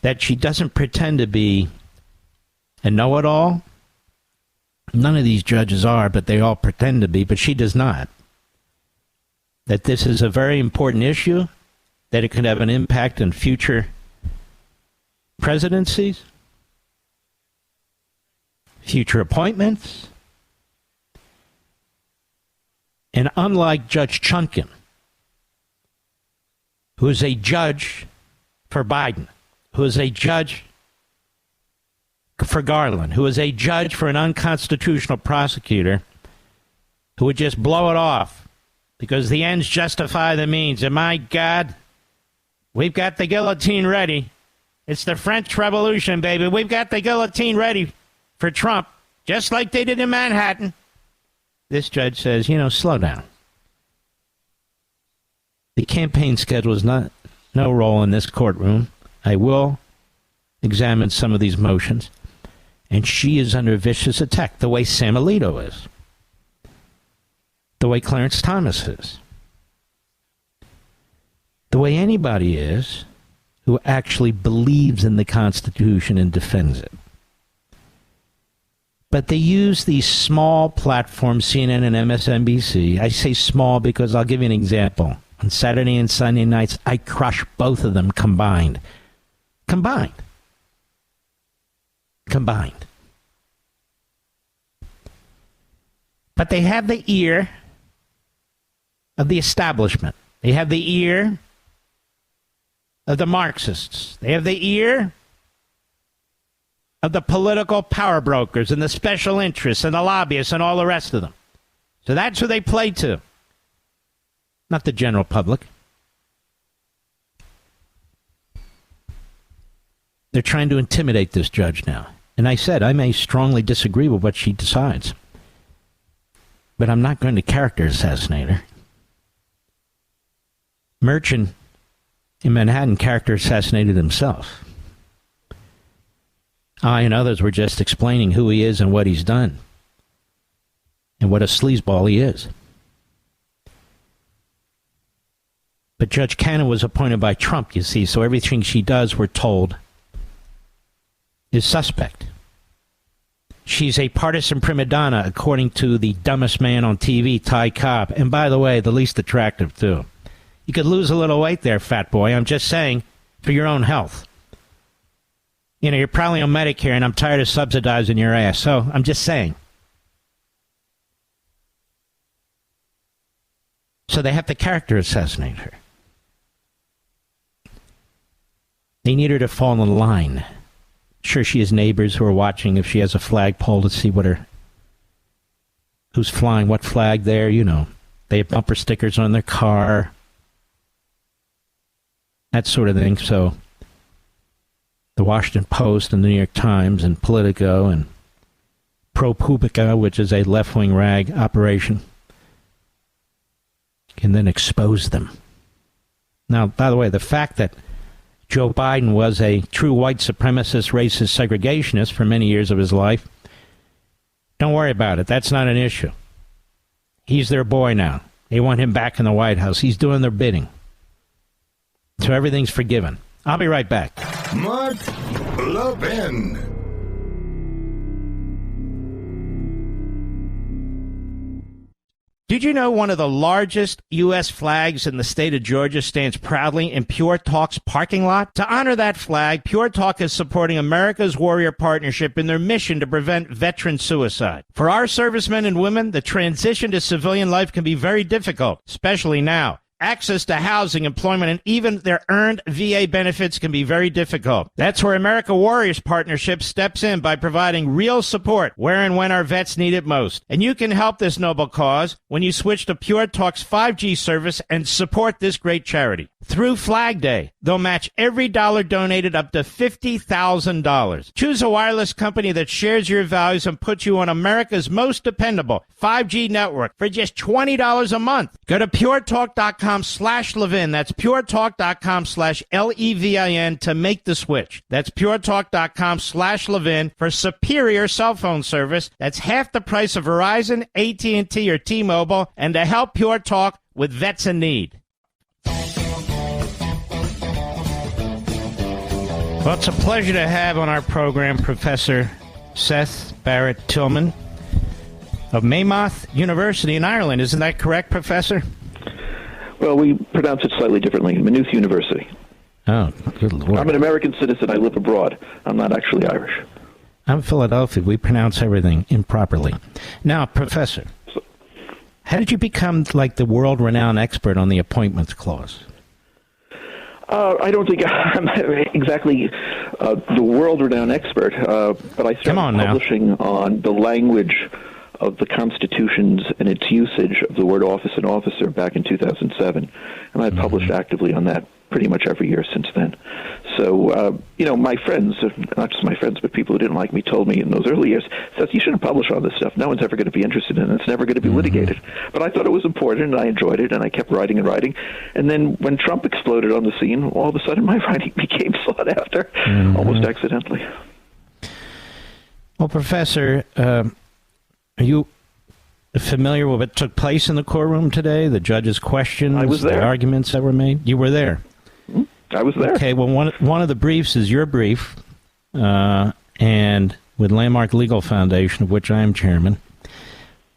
that she doesn't pretend to be a know-it-all. None of these judges are, but they all pretend to be, but she does not. That this is a very important issue, that it could have an impact on future presidencies, future appointments. And unlike Judge Chunkin, who is a judge for Biden, who is a judge for Garland, who is a judge for an unconstitutional prosecutor, who would just blow it off because the ends justify the means. And my God, we've got the guillotine ready. It's the French Revolution, baby. We've got the guillotine ready for Trump, just like they did in Manhattan. This judge says, slow down. The campaign schedule is no role in this courtroom. I will examine some of these motions. And she is under vicious attack, the way Sam Alito is. The way Clarence Thomas is. The way anybody is who actually believes in the Constitution and defends it. But they use these small platforms, CNN and MSNBC. I say small because I'll give you an example. On Saturday and Sunday nights, I crush both of them combined. Combined. But they have the ear of the establishment. They have the ear of the Marxists. They have the ear of the political power brokers and the special interests and the lobbyists and all the rest of them. So that's who they play to. Not the general public. They're trying to intimidate this judge now. And I said I may strongly disagree with what she decides. But I'm not going to character assassinate her. Merchant in Manhattan character assassinated himself. I and others were just explaining who he is and what he's done. And what a sleazeball he is. But Judge Cannon was appointed by Trump, you see, so everything she does, we're told, is suspect. She's a partisan prima donna, according to the dumbest man on TV, Ty Cobb. And by the way, the least attractive, too. You could lose a little weight there, fat boy. I'm just saying, for your own health. You're probably on Medicare, and I'm tired of subsidizing your ass. So I'm just saying. So they have to character assassinate her. They need her to fall in line. Sure, she has neighbors who are watching if she has a flagpole to see who's flying what flag there, They have bumper stickers on their car. That sort of thing. So the Washington Post and the New York Times and Politico and ProPublica, which is a left-wing rag operation, can then expose them. Now, by the way, the fact that Joe Biden was a true white supremacist, racist, segregationist for many years of his life, don't worry about it. That's not an issue. He's their boy now. They want him back in the White House. He's doing their bidding. So everything's forgiven. I'll be right back. Mark Levin. Did you know one of the largest U.S. flags in the state of Georgia stands proudly in Pure Talk's parking lot? To honor that flag, Pure Talk is supporting America's Warrior Partnership in their mission to prevent veteran suicide. For our servicemen and women, the transition to civilian life can be very difficult, especially now. Access to housing, employment, and even their earned VA benefits can be very difficult. That's where America Warriors Partnership steps in by providing real support where and when our vets need it most. And you can help this noble cause when you switch to Pure Talk's 5G service and support this great charity. Through Flag Day, they'll match every dollar donated up to $50,000. Choose a wireless company that shares your values and puts you on America's most dependable 5G network for just $20 a month. Go to puretalk.com/Levin. That's puretalk.com/LEVIN to make the switch. That's puretalk.com/Levin for superior cell phone service. That's half the price of Verizon, AT&T, or T-Mobile, and to help Pure Talk with vets in need. Well, it's a pleasure to have on our program Professor Seth Barrett Tillman of Maynooth University in Ireland. Isn't that correct, Professor? Well, we pronounce it slightly differently. Maynooth University. Oh, good Lord. I'm an American citizen. I live abroad. I'm not actually Irish. I'm Philadelphia. We pronounce everything improperly. Now, Professor, how did you become like the world-renowned expert on the Appointments Clause? I don't think I'm exactly the world-renowned expert, but I started publishing on the language of the constitutions and its usage of the word office and officer back in 2007, and I've published actively on that pretty much every year since then. So, my friends, not just my friends, but people who didn't like me, told me in those early years, Seth, you shouldn't publish all this stuff. No one's ever going to be interested in it. It's never going to be litigated. But I thought it was important, and I enjoyed it, and I kept writing and writing. And then when Trump exploded on the scene, all of a sudden my writing became sought after, almost accidentally. Well, Professor, are you familiar with what took place in the courtroom today? The judge's questions, I was there. The arguments that were made? You were there. I was there. Okay, well, one of the briefs is your brief, and with Landmark Legal Foundation, of which I am chairman.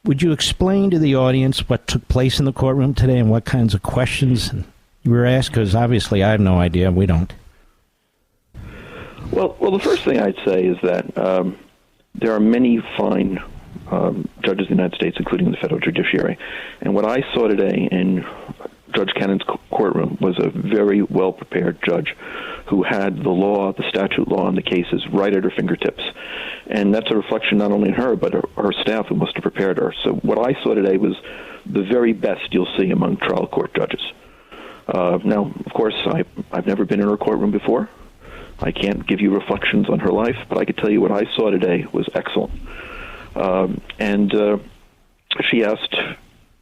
Would you explain to the audience what took place in the courtroom today and what kinds of questions you were asked? Because obviously I have no idea. We don't. Well, the first thing I'd say is that there are many fine judges in the United States, including the federal judiciary. And what I saw today in Judge Cannon's courtroom was a very well-prepared judge who had the law, the statute law, and the cases right at her fingertips. And that's a reflection not only on her, but her staff who must have prepared her. So what I saw today was the very best you'll see among trial court judges. Now, of course, I've never been in her courtroom before. I can't give you reflections on her life, but I could tell you what I saw today was excellent. And she asked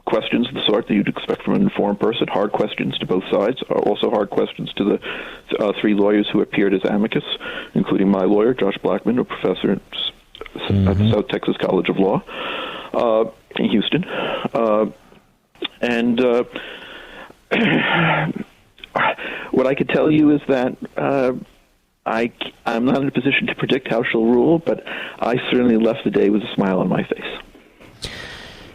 questions of the sort that you'd expect from an informed person, hard questions to both sides, also hard questions to the three lawyers who appeared as amicus, including my lawyer, Josh Blackman, a professor at the South Texas College of Law in Houston. And what I could tell you is that I'm not in a position to predict how she'll rule, but I certainly left the day with a smile on my face.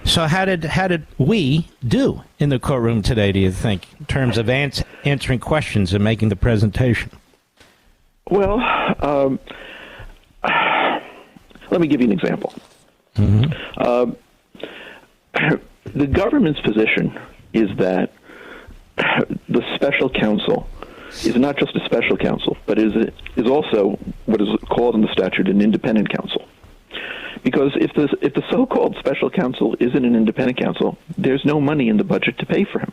So how did we do in the courtroom today, do you think, in terms of answering questions and making the presentation? Well, let me give you an example. The government's position is that the special counsel is not just a special counsel, but is also what is called in the statute an independent counsel. Because if the so-called special counsel isn't an independent counsel, there's no money in the budget to pay for him.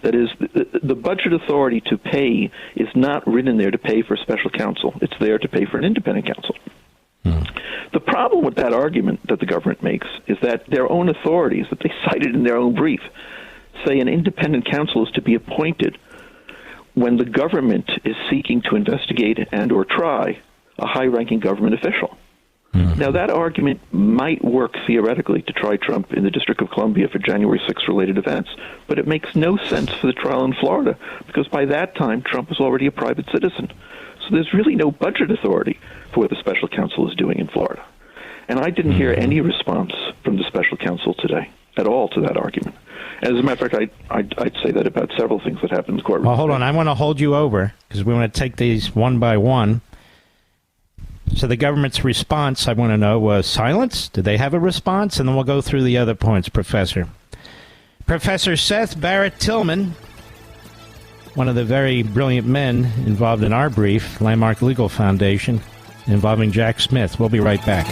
That is, the budget authority to pay is not written there to pay for special counsel. It's there to pay for an independent counsel. The problem with that argument that the government makes is that their own authorities, that they cited in their own brief, say an independent counsel is to be appointed when the government is seeking to investigate and or try a high-ranking government official. Now, that argument might work theoretically to try Trump in the District of Columbia for January 6th related events, but it makes no sense for the trial in Florida because by that time, Trump was already a private citizen. So there's really no budget authority for what the special counsel is doing in Florida. And I didn't hear any response from the special counsel today at all to that argument. As a matter of fact, I'd say that about several things that happened in the courtroom. Well, hold on. I want to hold you over because we want to take these one by one. So the government's response, I want to know, was silence? Did they have a response? And then we'll go through the other points, Professor. Professor Seth Barrett Tillman, one of the very brilliant men involved in our brief, Landmark Legal Foundation, involving Jack Smith. We'll be right back.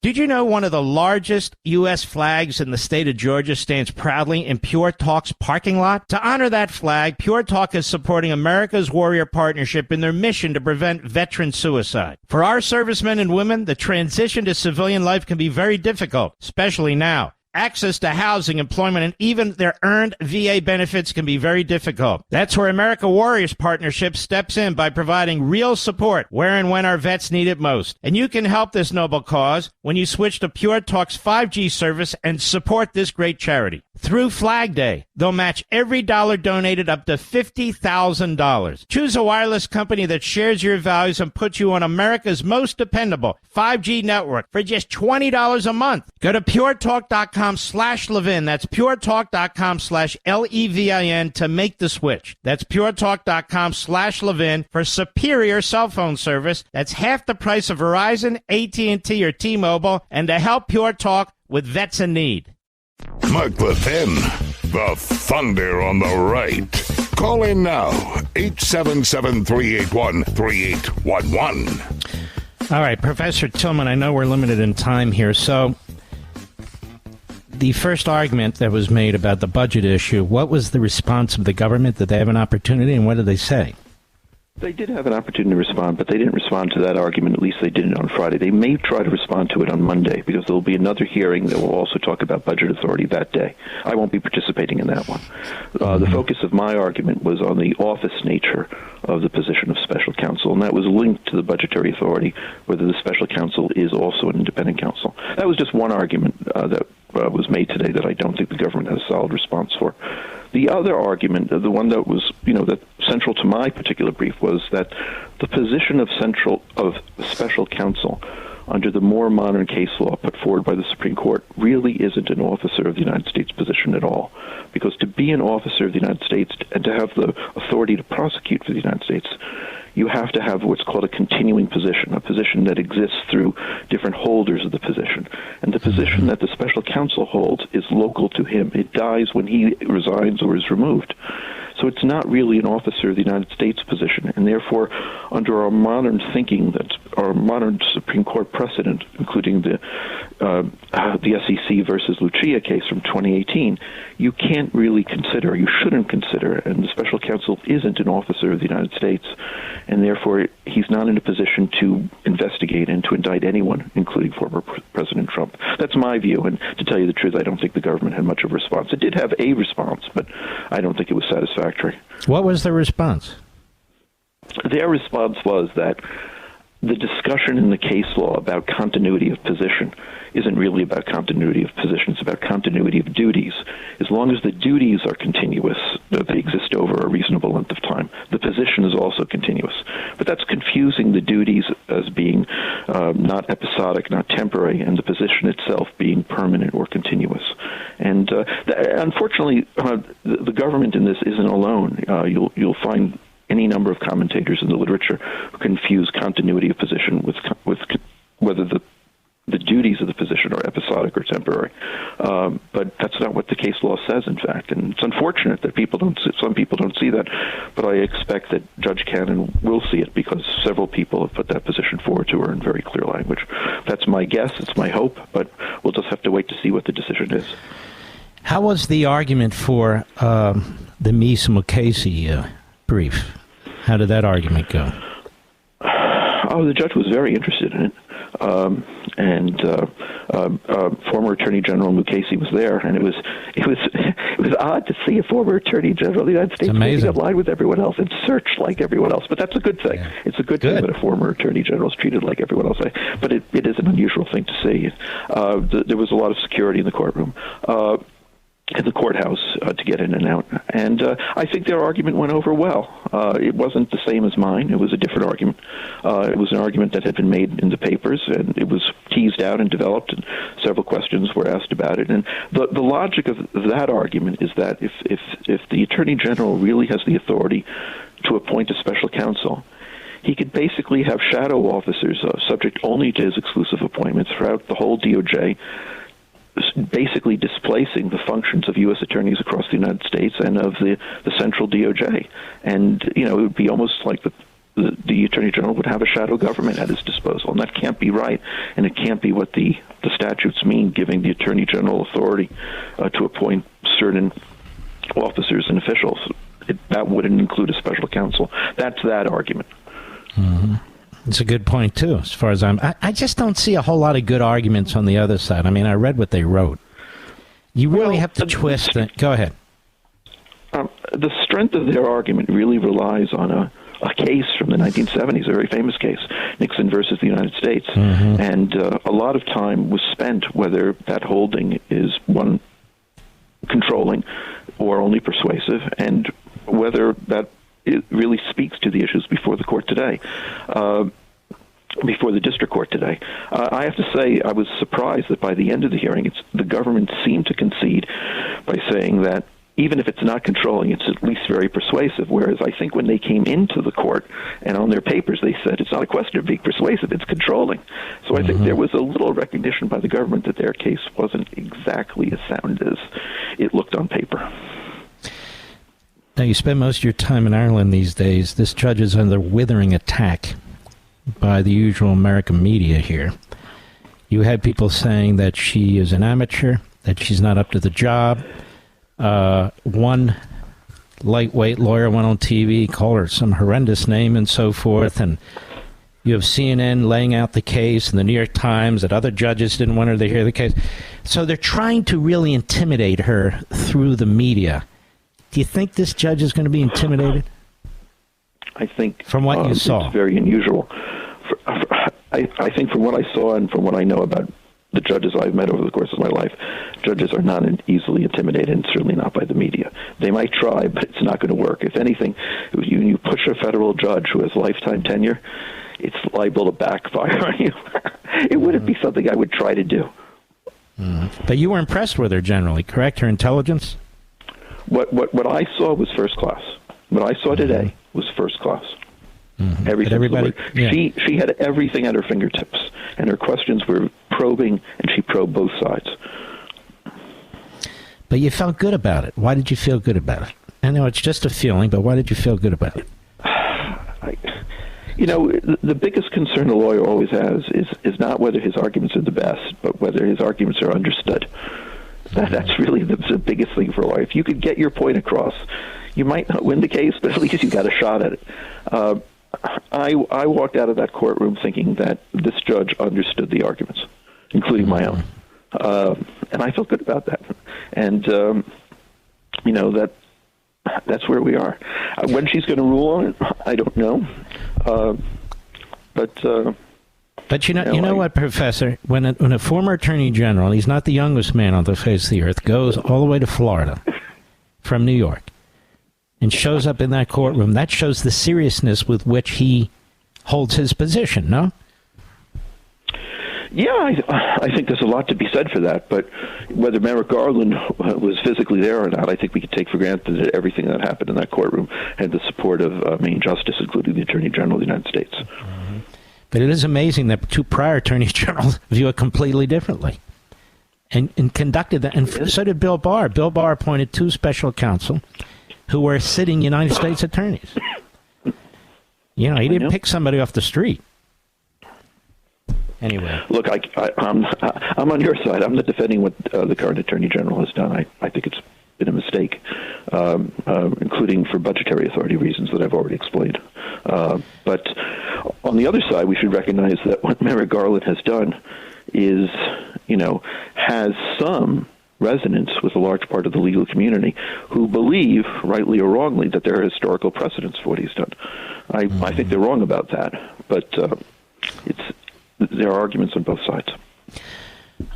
Did you know one of the largest U.S. flags in the state of Georgia stands proudly in Pure Talk's parking lot? To honor that flag, Pure Talk is supporting America's Warrior Partnership in their mission to prevent veteran suicide. For our servicemen and women, the transition to civilian life can be very difficult, especially now. Access to housing, employment, and even their earned VA benefits can be very difficult. That's where America Warriors Partnership steps in by providing real support where and when our vets need it most. And you can help this noble cause when you switch to Pure Talk's 5G service and support this great charity. Through Flag Day, they'll match every dollar donated up to $50,000. Choose a wireless company that shares your values and puts you on America's most dependable 5G network for just $20 a month. Go to puretalk.com/Levin. That's puretalk.com/LEVIN to make the switch. That's puretalk.com/Levin for superior cell phone service. That's half the price of Verizon, AT&T, or T-Mobile, and to help Pure Talk with vets in need. Mark Levin, the thunder on the right. Call in now, 877-381-3811. All right, Professor Tillman, I know we're limited in time here, so the first argument that was made about the budget issue, what was the response of the government? Did they have an opportunity, and what did they say? They did have an opportunity to respond, but they didn't respond to that argument. At least they didn't on Friday. They may try to respond to it on Monday, because there will be another hearing that will also talk about budget authority that day. I won't be participating in that one. The focus of my argument was on the office nature of the position of special counsel, and that was linked to the budgetary authority, whether the special counsel is also an independent counsel. That was just one argument that was made today that I don't think the government has a solid response for. The other argument, the one that was, that central to my particular brief, was that the position of special counsel under the more modern case law put forward by the Supreme Court really isn't an officer of the United States position at all. Because to be an officer of the United States and to have the authority to prosecute for the United States, you have to have what's called a continuing position, a position that exists through different holders of the position. And the position that the special counsel holds is local to him. It dies when he resigns or is removed. So it's not really an officer of the United States position. And therefore, under our modern thinking, our modern Supreme Court precedent, including the SEC versus Lucia case from 2018, you can't really consider, you shouldn't consider, and the special counsel isn't an officer of the United States, and therefore he's not in a position to investigate and to indict anyone, including former President Trump. That's my view, and to tell you the truth, I don't think the government had much of a response. It did have a response, but I don't think it was satisfactory. What was the response? Their response was that the discussion in the case law about continuity of position isn't really about continuity of position. It's about continuity of duties. As long as the duties are continuous, they exist over a reasonable length of time, the position is also continuous. But that's confusing the duties as being not episodic, not temporary, and the position itself being permanent or continuous. And unfortunately, the government in this isn't alone. You'll find any number of commentators in the literature who confuse continuity of position with whether the duties of the position are episodic or temporary. But that's not what the case law says, in fact. And it's unfortunate that some people don't see that, but I expect that Judge Cannon will see it because several people have put that position forward to her in very clear language. That's my guess. It's my hope, but we'll just have to wait to see what the decision is. How was the argument for the Mies Mukasey brief? How did that argument go? The judge was very interested in it. Former Attorney General Mukasey was there, and it was odd to see a former Attorney General of the United States moving line with everyone else and search like everyone else. But that's a good thing. Yeah. It's a good thing that a former Attorney General is treated like everyone else. But it is an unusual thing to see. There was a lot of security in the courtroom. In the courthouse to get in and out. And I think their argument went over well. It wasn't the same as mine. It was a different argument. It was an argument that had been made in the papers, and it was teased out and developed, and several questions were asked about it. And the logic of that argument is that if the Attorney General really has the authority to appoint a special counsel, he could basically have shadow officers subject only to his exclusive appointments throughout the whole DOJ, basically displacing the functions of U.S. attorneys across the United States and of the central DOJ. And, it would be almost like the the Attorney General would have a shadow government at his disposal, and that can't be right, and it can't be what the statutes mean, giving the Attorney General authority to appoint certain officers and officials. That wouldn't include a special counsel. That's that argument. Mm-hmm. It's a good point, too, as far as I just don't see a whole lot of good arguments on the other side. I mean, I read what they wrote. You really have to twist it. Go ahead. The strength of their argument really relies on a case from the 1970s, a very famous case, Nixon versus the United States. Mm-hmm. And a lot of time was spent whether that holding is one controlling or only persuasive, and whether that it really speaks to the issues before the court today, before the district court today. I have to say I was surprised that by the end of the hearing, the government seemed to concede by saying that even if it's not controlling, it's at least very persuasive, whereas I think when they came into the court and on their papers they said it's not a question of being persuasive, it's controlling. So I think there was a little recognition by the government that their case wasn't exactly as sound as it looked on paper. Now, you spend most of your time in Ireland these days. This judge is under withering attack by the usual American media here. You had people saying that she is an amateur, that she's not up to the job. One lightweight lawyer went on TV, called her some horrendous name and so forth, and you have CNN laying out the case and the New York Times that other judges didn't want her to hear the case. So they're trying to really intimidate her through the media. Do you think this judge is going to be intimidated? I think from what you saw, it's very unusual. I think from what I saw and from what I know about the judges I've met over the course of my life, judges are not easily intimidated, and certainly not by the media. They might try, but it's not going to work. If anything, you push a federal judge who has lifetime tenure, it's liable to backfire on you. It wouldn't be something I would try to do. But you were impressed with her generally, correct? Her intelligence? What I saw was first class. What I saw today was first class. Everybody, yeah. She had everything at her fingertips, and her questions were probing, and she probed both sides. But you felt good about it. Why did you feel good about it? I know it's just a feeling, but why did you feel good about it? The biggest concern a lawyer always has is not whether his arguments are the best, but whether his arguments are understood. That's really the biggest thing for a lawyer. If you could get your point across, you might not win the case, but at least you got a shot at it. I walked out of that courtroom thinking that this judge understood the arguments, including my own, and I felt good about that. And that's where we are. When she's going to rule on it, I don't know. But you know what, Professor? When a former attorney general, he's not the youngest man on the face of the earth, goes all the way to Florida from New York and shows up in that courtroom, that shows the seriousness with which he holds his position, no? Yeah, I think there's a lot to be said for that. But whether Merrick Garland was physically there or not, I think we could take for granted that everything that happened in that courtroom had the support of main justice, including the Attorney General of the United States. Mm-hmm. But it is amazing that two prior attorneys generals view it completely differently and conducted that. And so did Bill Barr. Bill Barr appointed two special counsel who were sitting United States attorneys. He didn't pick somebody off the street. Anyway. Look, I'm on your side. I'm not defending what the current Attorney General has done. I think it's been a mistake, including for budgetary authority reasons that I've already explained. But on the other side, we should recognize that what Merrick Garland has done is, has some resonance with a large part of the legal community who believe, rightly or wrongly, that there are historical precedents for what he's done. I think they're wrong about that, but there are arguments on both sides.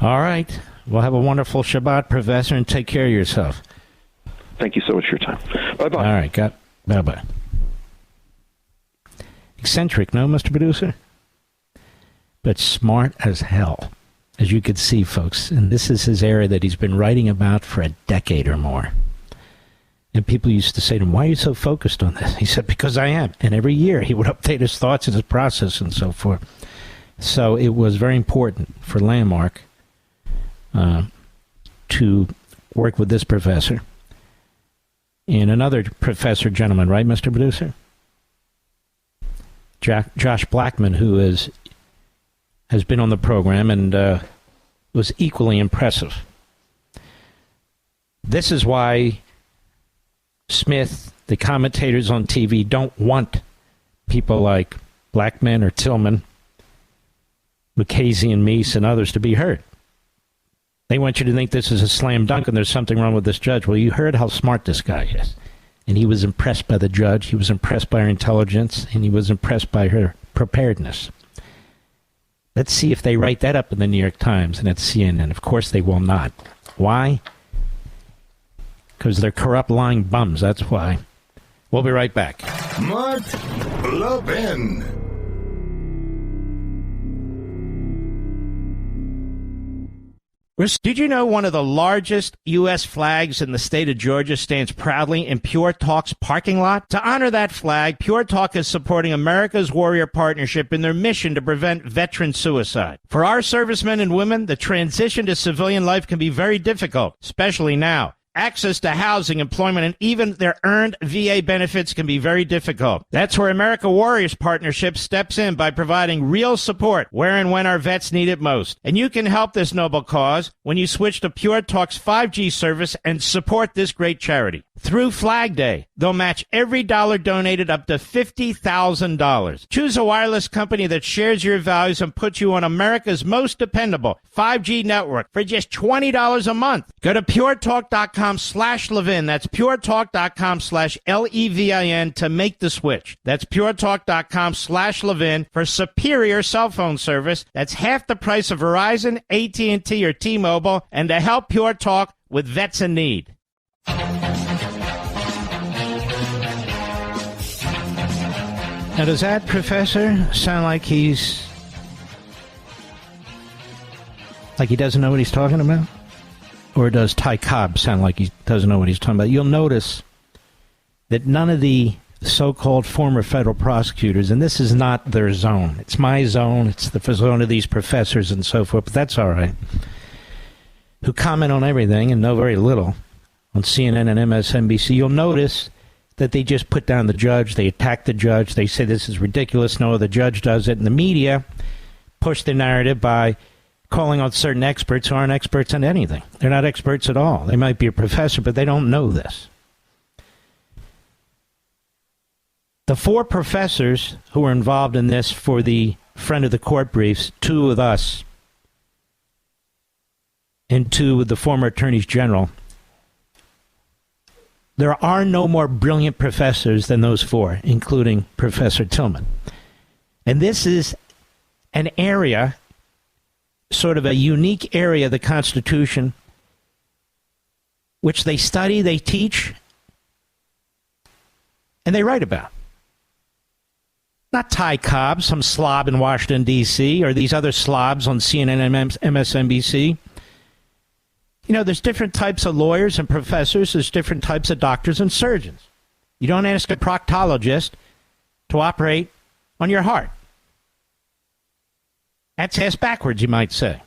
All right. Well, have a wonderful Shabbat, Professor, and take care of yourself. Thank you so much for your time. Bye-bye. All right. Bye-bye. Eccentric, no, Mr. Producer? But smart as hell, as you could see, folks. And this is his area that he's been writing about for a decade or more. And people used to say to him, why are you so focused on this? He said, because I am. And every year he would update his thoughts and his process and so forth. So it was very important for Landmark to work with this professor and another professor gentleman, right, Mr. Producer? Josh Blackman, who has been on the program and was equally impressive. This is why Smith, the commentators on TV, don't want people like Blackman or Tillman, Mukasey and Meese and others to be heard. They want you to think this is a slam dunk and there's something wrong with this judge. Well, you heard how smart this guy is. And he was impressed by the judge. He was impressed by her intelligence. And he was impressed by her preparedness. Let's see if they write that up in the New York Times and at CNN. Of course they will not. Why? Because they're corrupt, lying bums. That's why. We'll be right back. Mark Levin. Did you know one of the largest U.S. flags in the state of Georgia stands proudly in Pure Talk's parking lot? To honor that flag, Pure Talk is supporting America's Warrior Partnership in their mission to prevent veteran suicide. For our servicemen and women, the transition to civilian life can be very difficult, especially now. Access to housing, employment, and even their earned VA benefits can be very difficult. That's where America Warriors Partnership steps in by providing real support where and when our vets need it most. And you can help this noble cause when you switch to Pure Talk's 5G service and support this great charity. Through Flag Day, they'll match every dollar donated up to $50,000. Choose a wireless company that shares your values and puts you on America's most dependable 5G network for just $20 a month. Go to puretalk.com/Levin. That's puretalk.com/LEVIN to make the switch. That's puretalk.com/Levin for superior cell phone service. That's half the price of Verizon, AT&T, or T-Mobile, and to help Pure Talk with vets in need. Now, does that professor sound like he doesn't know what he's talking about? Or does Ty Cobb sound like he doesn't know what he's talking about? You'll notice that none of the so-called former federal prosecutors, and this is not their zone. It's my zone. It's the zone of these professors and so forth, but that's all right, who comment on everything and know very little on CNN and MSNBC. You'll notice that they just put down the judge, they attack the judge, they say this is ridiculous, no other judge does it, and the media push the narrative by calling on certain experts who aren't experts on anything. They're not experts at all. They might be a professor, but they don't know this. The four professors who were involved in this for the friend of the court briefs, two with us and two with the former attorneys general, there are no more brilliant professors than those four, including Professor Tillman. And this is an area, sort of a unique area of the Constitution, which they study, they teach, and they write about. Not Ty Cobb, some slob in Washington, D.C., or these other slobs on CNN and MSNBC. You know, there's different types of lawyers and professors. There's different types of doctors and surgeons. You don't ask a proctologist to operate on your heart. That's ass backwards, you might say.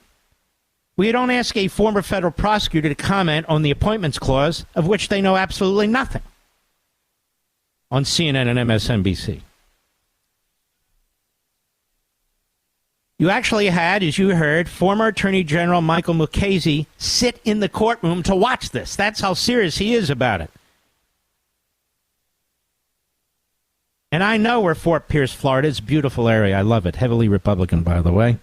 Well, you don't ask a former federal prosecutor to comment on the appointments clause, of which they know absolutely nothing, on CNN and MSNBC. You actually had, as you heard, former Attorney General Michael Mukasey sit in the courtroom to watch this. That's how serious he is about it. And I know where Fort Pierce, Florida is. A beautiful area. I love it. Heavily Republican, by the way.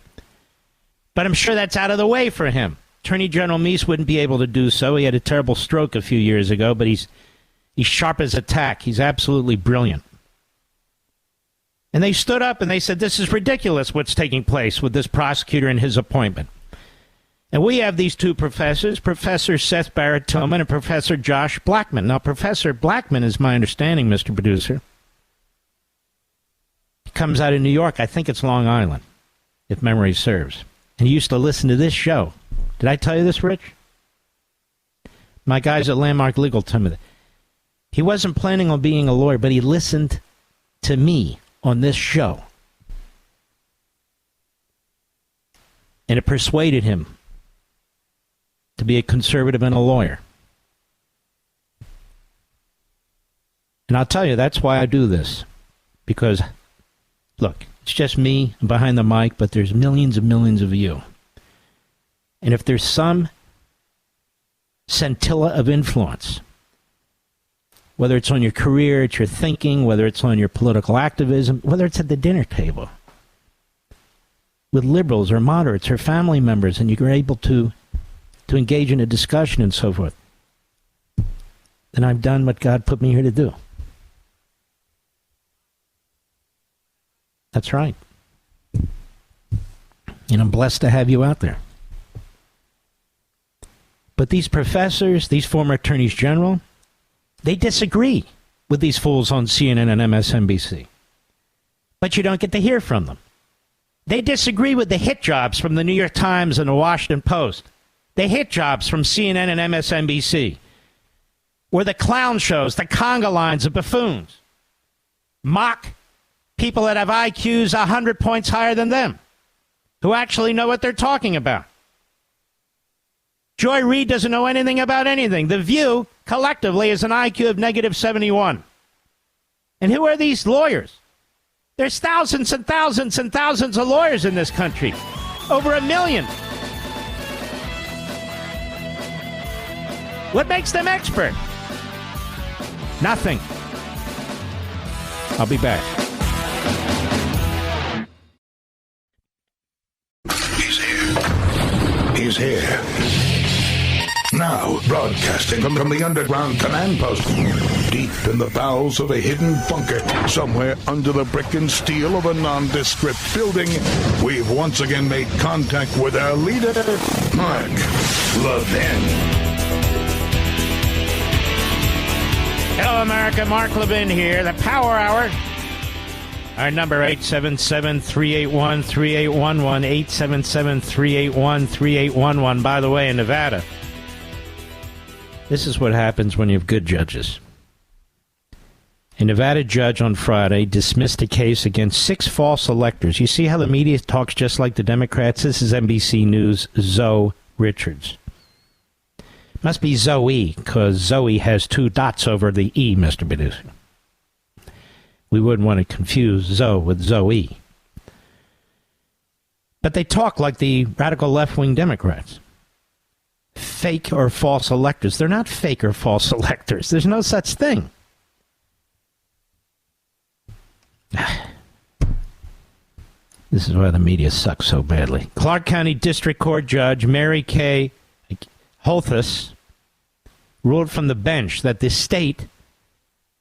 But I'm sure that's out of the way for him. Attorney General Meese wouldn't be able to do so. He had a terrible stroke a few years ago, but he's sharp as a tack. He's absolutely brilliant. And they stood up and they said, this is ridiculous what's taking place with this prosecutor and his appointment. And we have these two professors, Professor Seth Barrett Tillman and Professor Josh Blackman. Now, Professor Blackman, is my understanding, Mr. Producer, comes out of New York. I think it's Long Island, if memory serves. And he used to listen to this show. Did I tell you this, Rich? My guys at Landmark Legal told me that. He wasn't planning on being a lawyer, but he listened to me on this show. And it persuaded him to be a conservative and a lawyer. And I'll tell you, that's why I do this. Because look, it's just me behind the mic, but there's millions and millions of you. And if there's some scintilla of influence, whether it's on your career, it's your thinking, whether it's on your political activism, whether it's at the dinner table with liberals or moderates or family members, and you're able to engage in a discussion and so forth, then I've done what God put me here to do. That's right. And I'm blessed to have you out there. But these professors, these former attorneys general, they disagree with these fools on CNN and MSNBC. But you don't get to hear from them. They disagree with the hit jobs from the New York Times and the Washington Post. The hit jobs from CNN and MSNBC. Or the clown shows, the conga lines of buffoons. Mock people that have IQs 100 points higher than them, who actually know what they're talking about. Joy Reid doesn't know anything about anything. The View, collectively, is an IQ of negative 71. And who are these lawyers? There's thousands and thousands and thousands of lawyers in this country. Over 1 million. What makes them expert? Nothing. I'll be back. He's here. Now, broadcasting from the underground command post, deep in the bowels of a hidden bunker, somewhere under the brick and steel of a nondescript building, we've once again made contact with our leader, Mark Levin. Hello, America. Mark Levin here. The Power Hour. Our number, 877-381-3811, 877-381-3811. By the way, in Nevada, this is what happens when you have good judges. A Nevada judge on Friday dismissed a case against 6 false electors. You see how the media talks just like the Democrats? This is NBC News' Zoe Richards. Must be Zoe, because Zoe has 2 dots over the E, Mr. Producer. We wouldn't want to confuse Zoe with Zoe. But they talk like the radical left-wing Democrats. Fake or false electors. They're not fake or false electors. There's no such thing. This is why the media sucks so badly. Clark County District Court Judge Mary Kay Holthus ruled from the bench that the state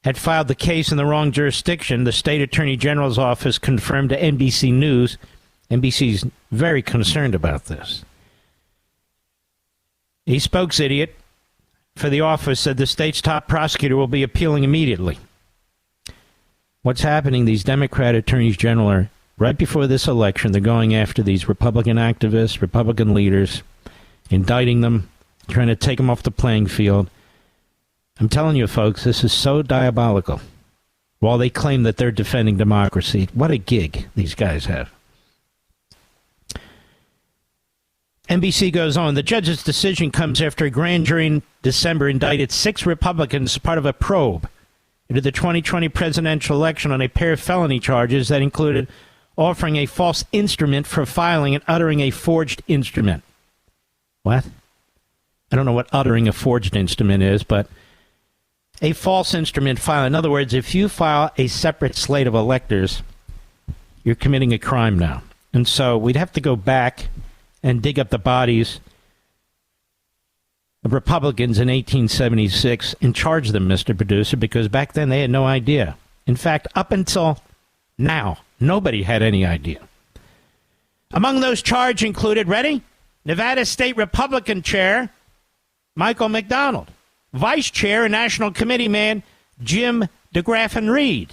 had filed the case in the wrong jurisdiction. The state attorney general's office confirmed to NBC News. NBC's very concerned about this. A spokesidiot for the office said the state's top prosecutor will be appealing immediately. What's happening, these Democrat attorneys general are, right before this election, they're going after these Republican activists, Republican leaders, indicting them, trying to take them off the playing field. I'm telling you, folks, this is so diabolical. While they claim that they're defending democracy, what a gig these guys have. NBC goes on. The judge's decision comes after a grand jury in December indicted 6 Republicans as part of a probe into the 2020 presidential election on a pair of felony charges that included offering a false instrument for filing and uttering a forged instrument. What? I don't know what uttering a forged instrument is, but a false instrument file. In other words, if you file a separate slate of electors, you're committing a crime now. And so we'd have to go back and dig up the bodies of Republicans in 1876 and charge them, Mr. Producer, because back then they had no idea. In fact, up until now, nobody had any idea. Among those charged included, ready? Nevada State Republican Chair Michael McDonald, Vice Chair and National Committee man Jim DeGraffenreid,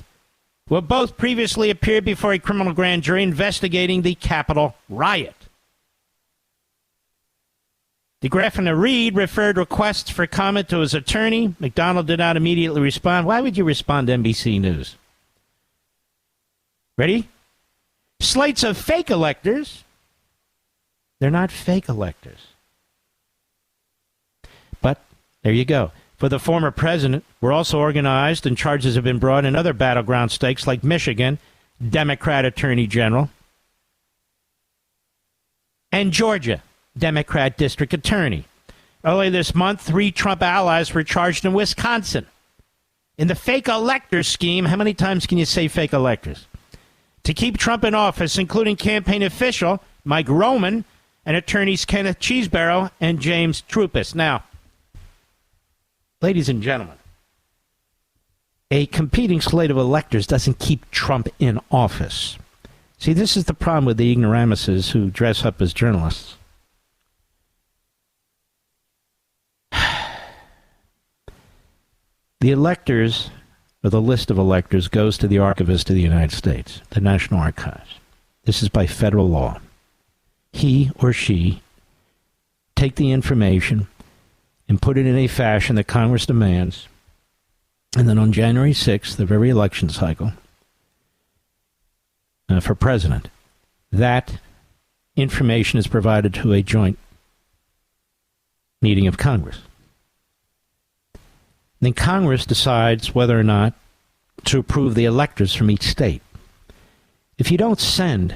who have both previously appeared before a criminal grand jury investigating the Capitol riot. DeGraffenreid referred requests for comment to his attorney. McDonald did not immediately respond. Why would you respond to NBC News? Ready? Slates of fake electors. They're not fake electors. But there you go. For the former president, we're also organized and charges have been brought in other battleground states like Michigan Democrat Attorney General. And Georgia, Democrat District Attorney. Earlier this month, 3 Trump allies were charged in Wisconsin. In the fake electors scheme, how many times can you say fake electors? To keep Trump in office, including campaign official Mike Roman and attorneys Kenneth Cheeseborough and James Trupis. Now, ladies and gentlemen, a competing slate of electors doesn't keep Trump in office. See, this is the problem with the ignoramuses who dress up as journalists. The electors, or the list of electors, goes to the Archivist of the United States, the National Archives. This is by federal law. He or she take the information and put it in a fashion that Congress demands, and then on January 6th of every election cycle, for president, that information is provided to a joint meeting of Congress. Then Congress decides whether or not to approve the electors from each state. If you don't send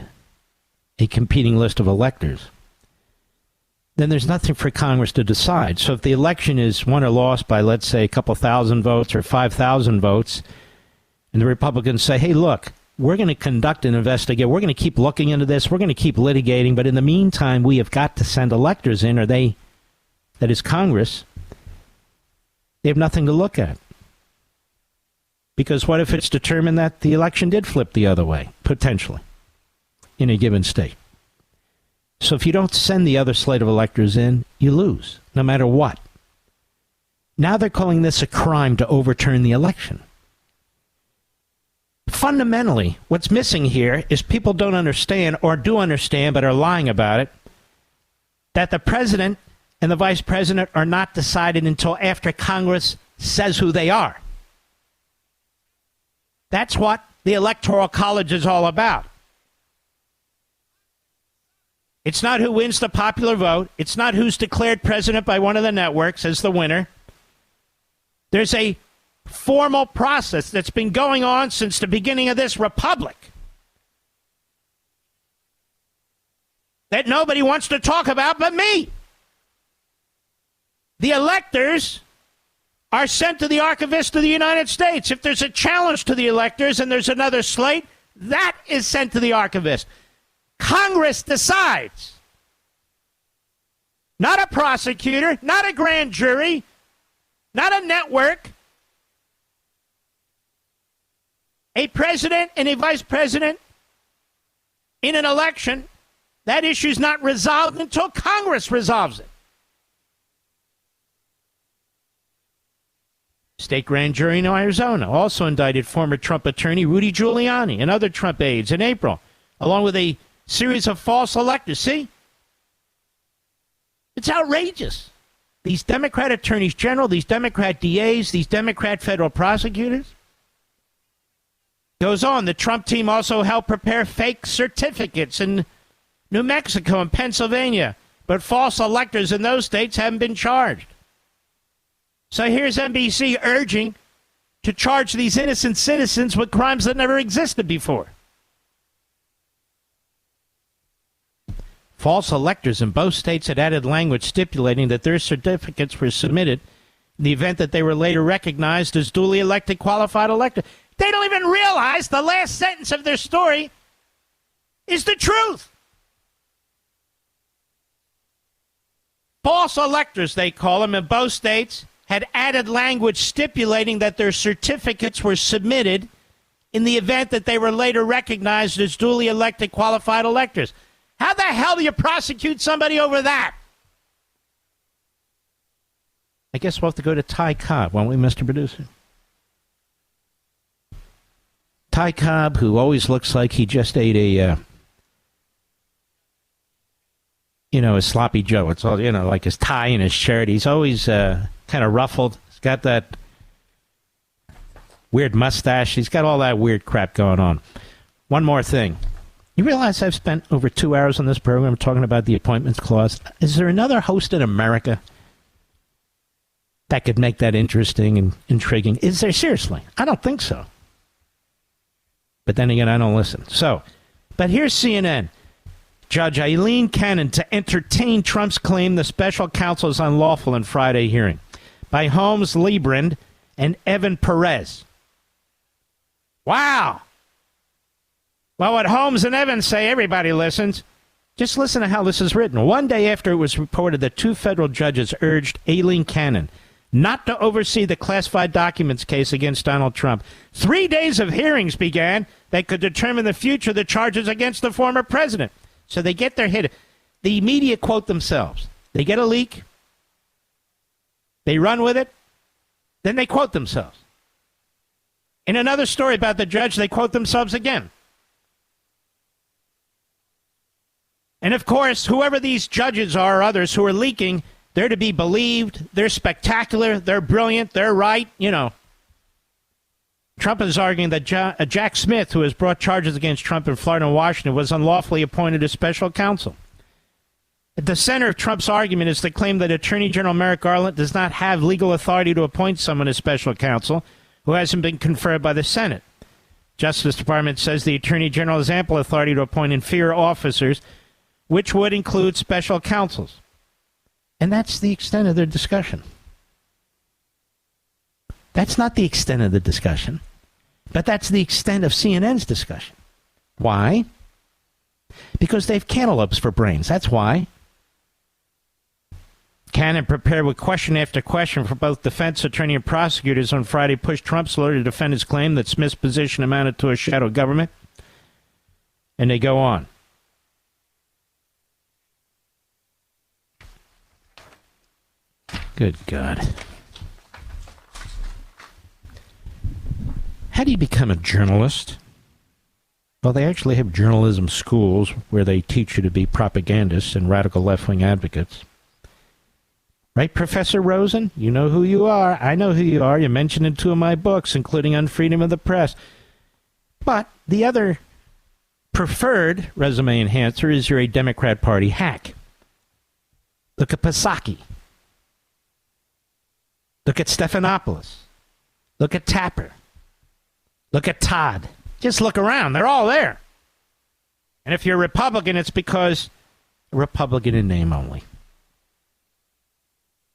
a competing list of electors, then there's nothing for Congress to decide. So if the election is won or lost by, let's say, a couple thousand votes or 5,000 votes, and the Republicans say, hey, look, we're going to conduct an investigation, we're going to keep looking into this, we're going to keep litigating, but in the meantime, we have got to send electors in, or they, that is Congress, they have nothing to look at. Because what if it's determined that the election did flip the other way, potentially, in a given state? So if you don't send the other slate of electors in, you lose, no matter what. Now they're calling this a crime to overturn the election. Fundamentally, what's missing here is people don't understand, or do understand but are lying about it, that the president and the vice president are not decided until after Congress says who they are. That's what the Electoral College is all about. It's not who wins the popular vote. It's not who's declared president by one of the networks as the winner. There's a formal process that's been going on since the beginning of this republic that nobody wants to talk about but me. The electors are sent to the Archivist of the United States. If there's a challenge to the electors and there's another slate, that is sent to the Archivist. Congress decides. Not a prosecutor, not a grand jury, not a network. A president and a vice president in an election, that issue is not resolved until Congress resolves it. State grand jury in Arizona also indicted former Trump attorney Rudy Giuliani and other Trump aides in April, along with a series of false electors. See? It's outrageous. These Democrat attorneys general, these Democrat DAs, these Democrat federal prosecutors. Goes on, the Trump team also helped prepare fake certificates in New Mexico and Pennsylvania, but false electors in those states haven't been charged. So here's NBC urging to charge these innocent citizens with crimes that never existed before. False electors in both states had added language stipulating that their certificates were submitted in the event that they were later recognized as duly elected qualified electors. They don't even realize the last sentence of their story is the truth. False electors, they call them, in both states had added language stipulating that their certificates were submitted in the event that they were later recognized as duly elected qualified electors. How the hell do you prosecute somebody over that? I guess we'll have to go to Ty Cobb, won't we, Mr. Producer? Ty Cobb, who always looks like he just ate a sloppy Joe. It's all, like his tie and his shirt. He's always kind of ruffled. He's got that weird mustache. He's got all that weird crap going on. One more thing. You realize I've spent over 2 hours on this program talking about the appointments clause? Is there another host in America that could make that interesting and intriguing? Is there? Seriously? I don't think so. But then again, I don't listen. So, but here's CNN. Judge Aileen Cannon to entertain Trump's claim the special counsel is unlawful in Friday hearing by Holmes Liebrand and Evan Perez. Wow. Well, what Holmes and Evans say, everybody listens. Just listen to how this is written. One day after it was reported that two federal judges urged Aileen Cannon not to oversee the classified documents case against Donald Trump, 3 days of hearings began that could determine the future of the charges against the former president. So they get their hit. The media quote themselves. They get a leak. They run with it. Then they quote themselves. In another story about the judge, they quote themselves again. And of course, whoever these judges are or others who are leaking, they're to be believed. They're spectacular. They're brilliant. They're right. You know. Trump is arguing that Jack Smith, who has brought charges against Trump in Florida and Washington, was unlawfully appointed as special counsel. At the center of Trump's argument is the claim that Attorney General Merrick Garland does not have legal authority to appoint someone as special counsel who hasn't been conferred by the Senate. Justice Department says the Attorney General has ample authority to appoint inferior officers, which would include special counsels. And that's the extent of their discussion. That's not the extent of the discussion, but that's the extent of CNN's discussion. Why? Because they have cantaloupes for brains. That's why. Cannon, prepared with question after question for both defense attorney and prosecutors on Friday, pushed Trump's lawyer to defend his claim that Smith's position amounted to a shadow government. And they go on. Good God. How do you become a journalist? Well, they actually have journalism schools where they teach you to be propagandists and radical left-wing advocates. Right, Professor Rosen? You know who you are. I know who you are. You mentioned in 2 of my books, including On Freedom of the Press. But the other preferred resume enhancer is you're a Democrat Party hack. Look at Psaki. Look at Stephanopoulos. Look at Tapper. Look at Todd. Just look around. They're all there. And if you're a Republican, it's because a Republican in name only.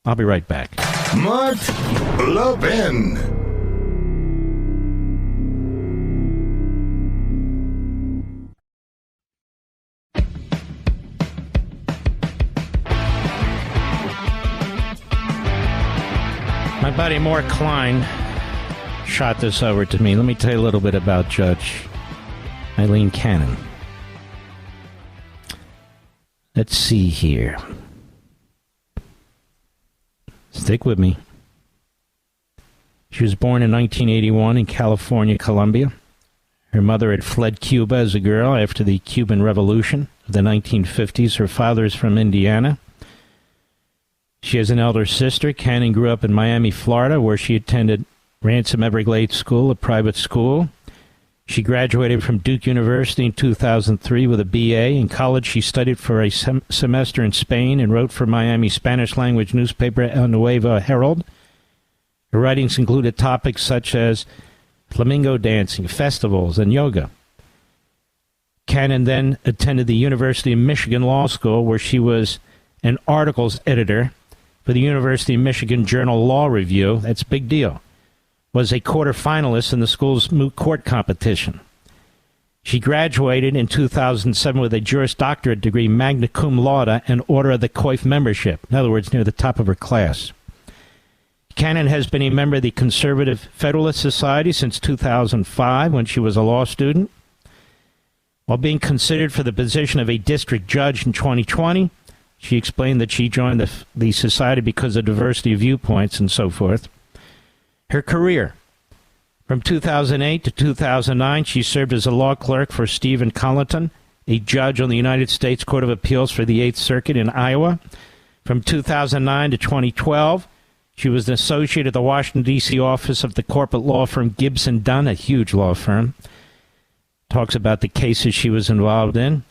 I'll be right back. Mark Levin. My buddy Mark Klein shot this over to me. Let me tell you a little bit about Judge Aileen Cannon. Let's see here. Stick with me. She was born in 1981 in California, Colombia. Her mother had fled Cuba as a girl after the Cuban Revolution of the 1950s. Her father is from Indiana. She has an elder sister. Cannon grew up in Miami, Florida, where she attended Ransom Everglades School, a private school. She graduated from Duke University in 2003 with a BA. In college, she studied for a semester in Spain and wrote for Miami Spanish-language newspaper El Nuevo Herald. Her writings included topics such as flamenco dancing, festivals, and yoga. Cannon then attended the University of Michigan Law School, where she was an articles editor for the University of Michigan Journal Law Review. That's a big deal. Was a quarterfinalist in the school's moot court competition. She graduated in 2007 with a Juris Doctorate degree, magna cum laude, and Order of the Coif membership. In other words, near the top of her class. Cannon has been a member of the Conservative Federalist Society since 2005, when she was a law student. While being considered for the position of a district judge in 2020, she explained that she joined the society because of diversity of viewpoints and so forth. Her career. From 2008 to 2009, she served as a law clerk for Stephen Colleton, a judge on the United States Court of Appeals for the 8th Circuit in Iowa. From 2009 to 2012, she was an associate at the Washington, D.C. office of the corporate law firm Gibson Dunn, a huge law firm. Talks about the cases she was involved in.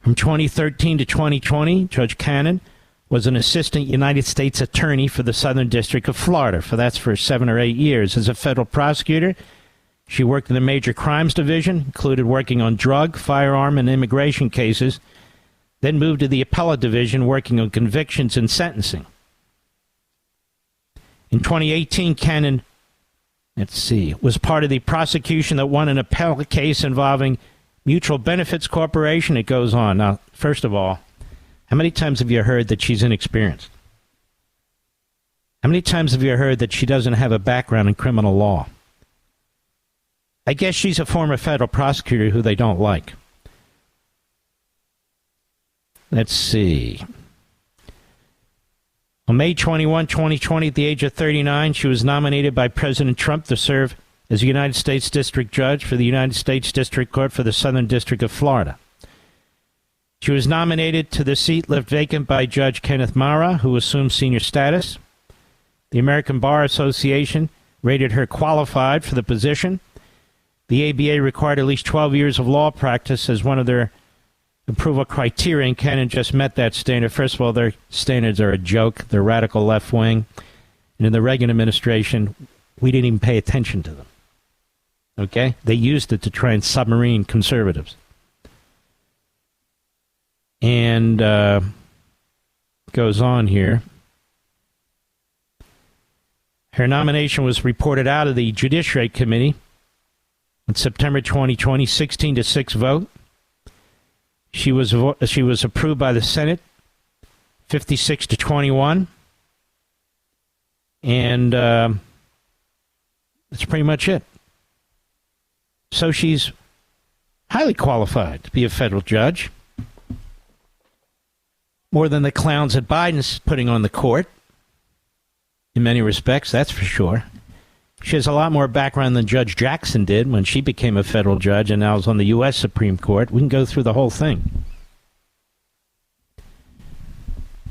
From 2013 to 2020, Judge Cannon was an assistant United States attorney for the Southern District of Florida. That's for 7 or 8 years. As a federal prosecutor, She worked in the Major Crimes Division, included working on drug, firearm, and immigration cases, then moved to the Appellate Division, working on convictions and sentencing. In 2018, Cannon, was part of the prosecution that won an appellate case involving Mutual Benefits Corporation. It goes on. Now, first of all, how many times have you heard that she's inexperienced? How many times have you heard that she doesn't have a background in criminal law? I guess she's a former federal prosecutor who they don't like. Let's see. On May 21, 2020, at the age of 39, she was nominated by President Trump to serve as a United States District Judge for the United States District Court for the Southern District of Florida. She was nominated to the seat left vacant by Judge Kenneth Mara, who assumed senior status. The American Bar Association rated her qualified for the position. The ABA required at least 12 years of law practice as one of their approval criteria, and Cannon just met that standard. First of all, their standards are a joke. They're radical left wing. And in the Reagan administration, we didn't even pay attention to them. Okay? They used it to try and submarine conservatives. And goes on here. Her nomination was reported out of the Judiciary Committee on September 2020, 16-6 vote. She was approved by the Senate, 56-21, and that's pretty much it. So she's highly qualified to be a federal judge, more than the clowns that Biden's putting on the court. In many respects, that's for sure. She has a lot more background than Judge Jackson did when she became a federal judge and now is on the U.S. Supreme Court. We can go through the whole thing.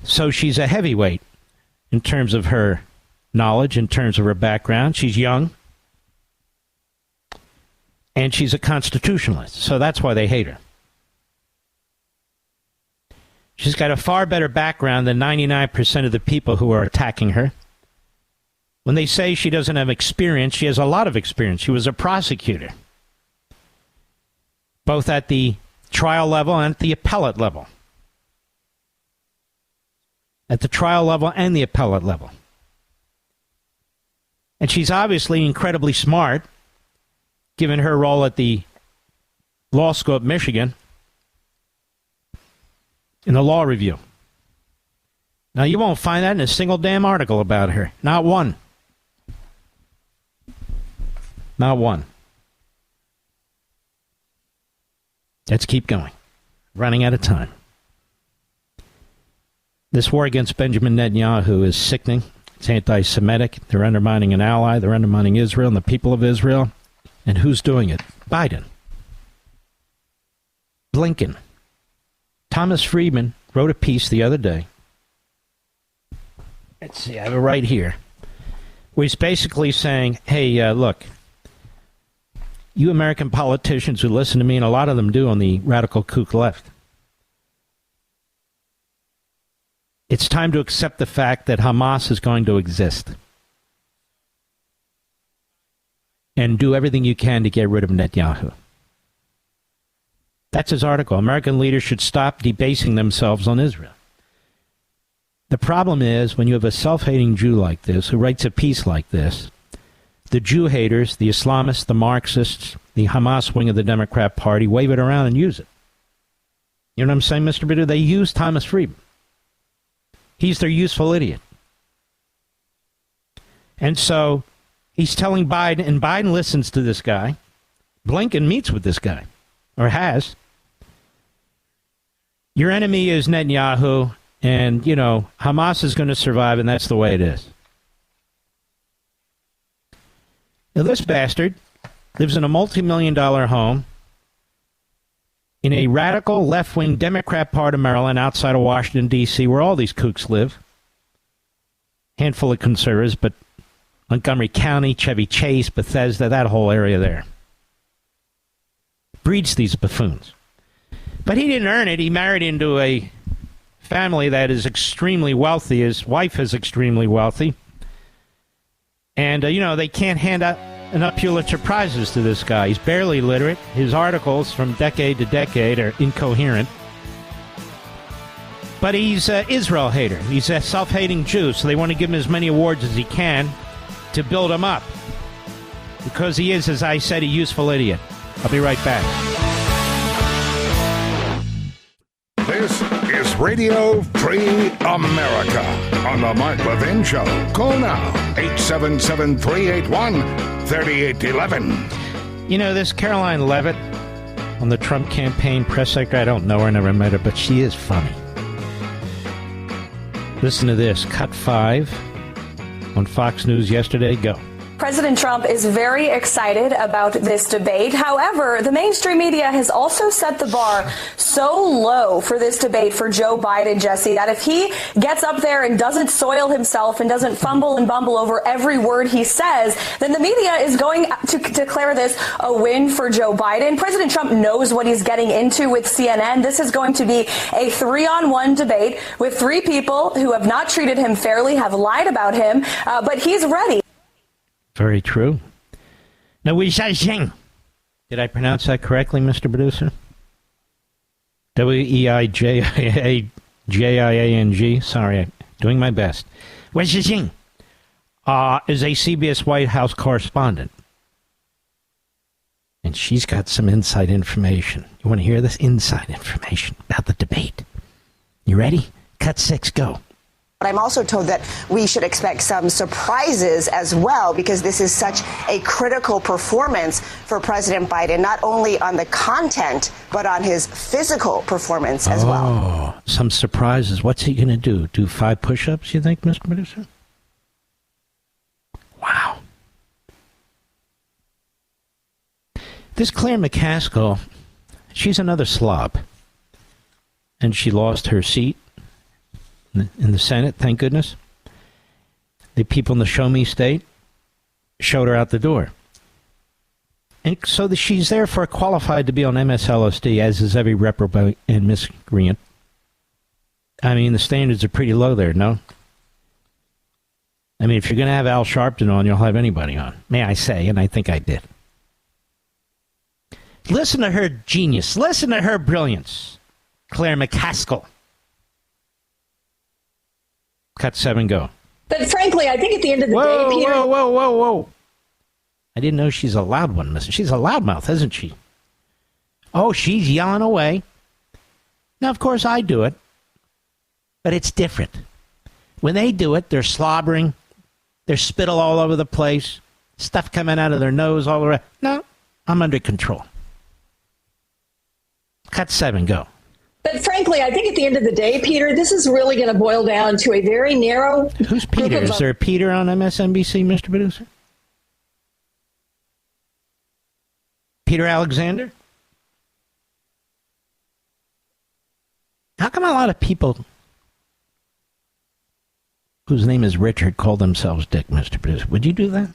So she's a heavyweight in terms of her knowledge, in terms of her background. She's young. And she's a constitutionalist. So that's why they hate her. She's got a far better background than 99% of the people who are attacking her. When they say she doesn't have experience, she has a lot of experience. She was a prosecutor, both at the trial level and at the appellate level. At the trial level and the appellate level. And she's obviously incredibly smart, given her role at the law school at Michigan in the law review. Now, you won't find that in a single damn article about her. Not one. Not one. Let's keep going. Running out of time. This war against Benjamin Netanyahu is sickening. It's anti-Semitic. They're undermining an ally. They're undermining Israel and the people of Israel. And who's doing it? Biden. Blinken. Thomas Friedman wrote a piece the other day. Let's see, I have it right here. Where he's basically saying, hey, look, you American politicians who listen to me, and a lot of them do on the radical kook left, it's time to accept the fact that Hamas is going to exist. And do everything you can to get rid of Netanyahu. That's his article. American leaders should stop debasing themselves on Israel. The problem is, when you have a self-hating Jew like this, who writes a piece like this, the Jew haters, the Islamists, the Marxists, the Hamas wing of the Democrat Party wave it around and use it. You know what I'm saying, Mr. Bitter? They use Thomas Friedman. He's their useful idiot. And so he's telling Biden, and Biden listens to this guy. Blinken meets with this guy, or has. Your enemy is Netanyahu, and, you know, Hamas is going to survive, and that's the way it is. Now, this bastard lives in a multi-million-dollar home in a radical left-wing Democrat part of Maryland outside of Washington, D.C., where all these kooks live. Handful of conservatives, but Montgomery County, Chevy Chase, Bethesda, that whole area there. Breeds these buffoons. But he didn't earn it. He married into a family that is extremely wealthy. His wife is extremely wealthy. And, you know, they can't hand out enough Pulitzer Prizes to this guy. He's barely literate. His articles from decade to decade are incoherent. But he's an Israel hater. He's a self-hating Jew, so they want to give him as many awards as he can to build him up. Because he is, as I said, a useful idiot. I'll be right back. This is Radio Free America on the Mark Levin Show. Call now, 877-381-3811. You know, this Caroline Levitt on the Trump campaign press secretary, I don't know her, never met her, but she is funny. Listen to this. Cut 5 on Fox News yesterday. Go. President Trump is very excited about this debate. However, the mainstream media has also set the bar so low for this debate for Joe Biden, Jesse, that if he gets up there and doesn't soil himself and doesn't fumble and bumble over every word he says, then the media is going to declare this a win for Joe Biden. President Trump knows what he's getting into with CNN. This is going to be a 3-on-1 debate with 3 people who have not treated him fairly, have lied about him, but he's ready. Very true. Now, did I pronounce that correctly, Mr. Producer? Weijiang. Sorry, I'm doing my best. Wei Zhang is a CBS White House correspondent. And she's got some inside information. You want to hear this inside information about the debate? You ready? Cut 6, go. But I'm also told that we should expect some surprises as well, because this is such a critical performance for President Biden, not only on the content, but on his physical performance as well. Oh, some surprises. What's he going to do? Do 5 push-ups, you think, Mr. Producer? Wow. This Claire McCaskill, she's another slob. And she lost her seat in the Senate, thank goodness. The people in the Show Me State showed her out the door. And so she's therefore qualified to be on MSLSD, as is every reprobate and miscreant. I mean, the standards are pretty low there, no? I mean, if you're going to have Al Sharpton on, you'll have anybody on, may I say, and I think I did. Listen to her genius. Listen to her brilliance. Claire McCaskill. Cut 7, go. But frankly, I think at the end of the day, Peter... Whoa. I didn't know she's a loud one. She's a loudmouth, isn't she? Oh, she's yelling away. Now, of course, I do it. But it's different. When they do it, they're slobbering. There's spittle all over the place. Stuff coming out of their nose all around. No, I'm under control. Cut 7, go. But frankly, I think at the end of the day, Peter, this is really going to boil down to a very narrow... Who's Peter? Is there a Peter on MSNBC, Mr. Producer? Peter Alexander? How come a lot of people whose name is Richard call themselves Dick, Mr. Producer? Would you do that?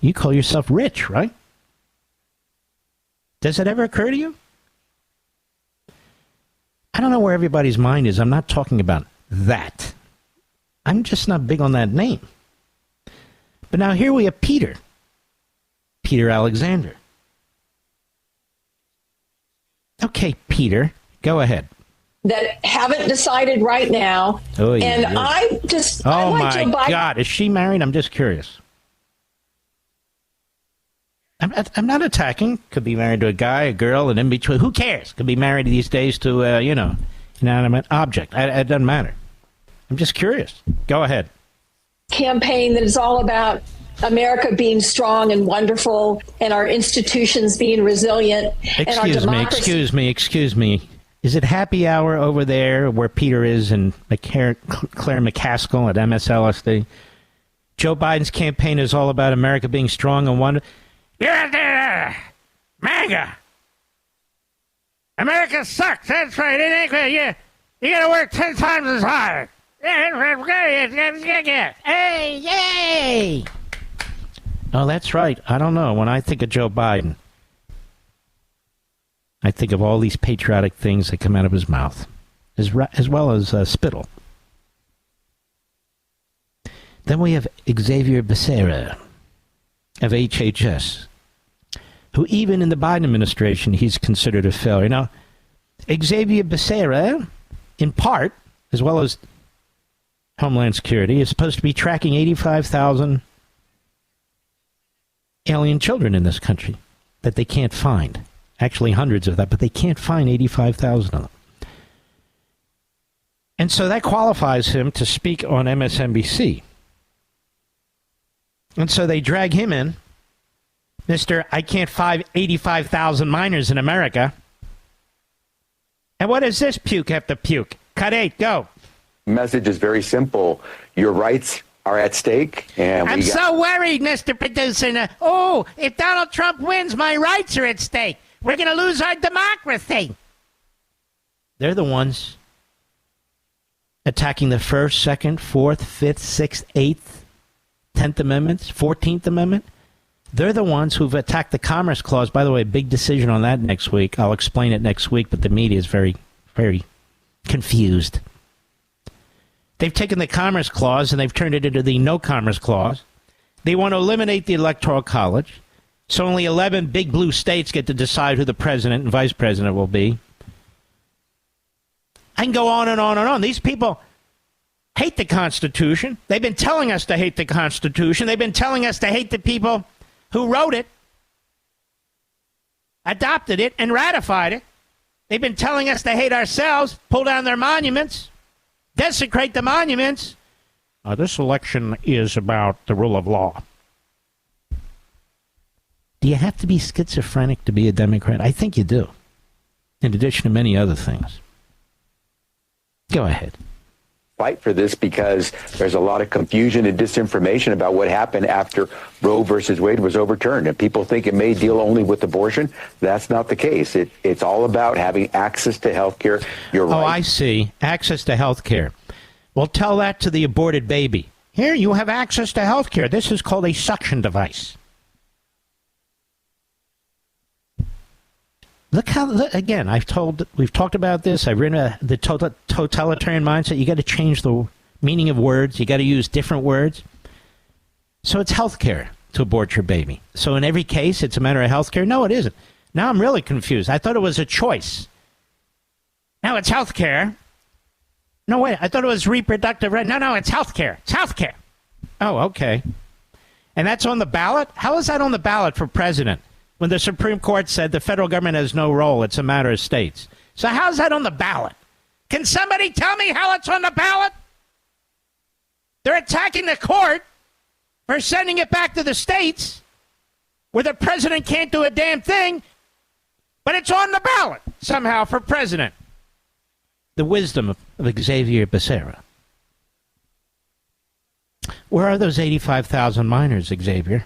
You call yourself Rich, right? Does it ever occur to you? I don't know where everybody's mind is. I'm not talking about that. I'm just not big on that name. But now here we have Peter. Peter Alexander. Okay, Peter, go ahead. That haven't decided right now. Oh, yeah, and yeah. I just... Oh, I like my Joe Biden. God. Is she married? I'm just curious. I'm not attacking. Could be married to a guy, a girl, and in between. Who cares? Could be married these days to, inanimate object. It doesn't matter. I'm just curious. Go ahead. Campaign that is all about America being strong and wonderful and our institutions being resilient and our democracy. Excuse me. Is it happy hour over there where Peter is and Claire McCaskill at MSLSD? Joe Biden's campaign is all about America being strong and wonderful. You're out there, MAGA. America sucks. That's right. It ain't good. You got to work 10 times as hard. Hey, yay! Oh, that's right. I don't know. When I think of Joe Biden, I think of all these patriotic things that come out of his mouth, as well as spittle. Then we have Xavier Becerra of HHS, who even in the Biden administration, he's considered a failure. Now, Xavier Becerra, in part, as well as Homeland Security, is supposed to be tracking 85,000 alien children in this country that they can't find. Actually, hundreds of that, but they can't find 85,000 of them. And so that qualifies him to speak on MSNBC. And so they drag him in. Mr. I can't find 85,000 minors in America. And what does this puke have to puke? Cut 8, go. The message is very simple. Your rights are at stake. And I'm so worried, Mr. Producer. Oh, if Donald Trump wins, my rights are at stake. We're going to lose our democracy. They're the ones attacking the First, Second, Fourth, Fifth, Sixth, Eighth, 10th Amendments, 14th Amendment. They're the ones who've attacked the Commerce Clause. By the way, big decision on that next week. I'll explain it next week, but the media is very, very confused. They've taken the Commerce Clause and they've turned it into the No Commerce Clause. They want to eliminate the Electoral College, so only 11 big blue states get to decide who the president and vice president will be. I can go on and on and on. These people hate the Constitution. They've been telling us to hate the Constitution. They've been telling us to hate the people who wrote it, adopted it, and ratified it. They've been telling us to hate ourselves, pull down their monuments, desecrate the monuments. This election is about the rule of law. Do you have to be schizophrenic to be a Democrat? I think you do, in addition to many other things. Go ahead. Fight for this because there's a lot of confusion and disinformation about what happened after Roe versus Wade was overturned. And people think it may deal only with abortion. That's not the case. It's all about having access to health care. You're right. Oh, I see. Access to health care. Well, tell that to the aborted baby. Here, you have access to health care. This is called a suction device. Look how, again, we've talked about this. I've written the totalitarian mindset. You got to change the meaning of words. You got to use different words. So it's health care to abort your baby. So in every case, it's a matter of health care? No, it isn't. Now I'm really confused. I thought it was a choice. Now it's health care. No, wait, I thought it was reproductive right. No, it's health care. It's health care. Oh, okay. And that's on the ballot? How is that on the ballot for president? When the Supreme Court said the federal government has no role, it's a matter of states. So how's that on the ballot? Can somebody tell me how it's on the ballot? They're attacking the court for sending it back to the states where the president can't do a damn thing, but it's on the ballot somehow for president. The wisdom of Xavier Becerra. Where are those 85,000 minors, Xavier?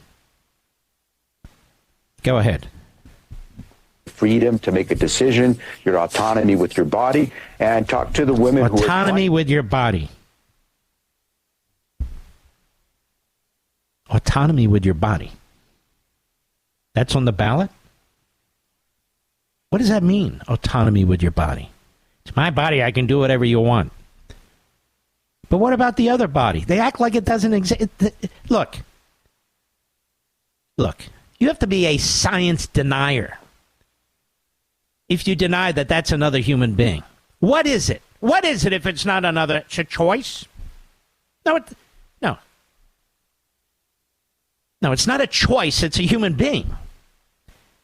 Go ahead. Freedom to make a decision, your autonomy with your body, and talk to the women who are... Autonomy with your body. Autonomy with your body. That's on the ballot? What does that mean, autonomy with your body? It's my body, I can do whatever you want. But what about the other body? They act like it doesn't exist. Look. You have to be a science denier if you deny that that's another human being. What is it? What is it if it's not another? It's a choice? No, it's not a choice. It's a human being.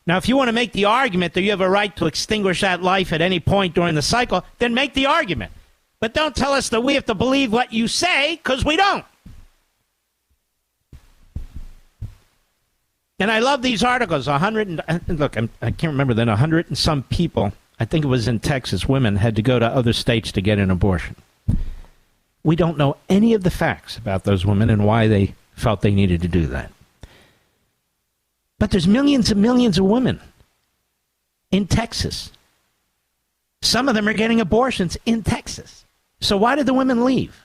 Now, if you want to make the argument that you have a right to extinguish that life at any point during the cycle, then make the argument. But don't tell us that we have to believe what you say, because we don't. And I love these articles. I can't remember then. 100 and some people, I think it was in Texas, women had to go to other states to get an abortion. We don't know any of the facts about those women and why they felt they needed to do that. But there's millions and millions of women in Texas. Some of them are getting abortions in Texas. So why did the women leave?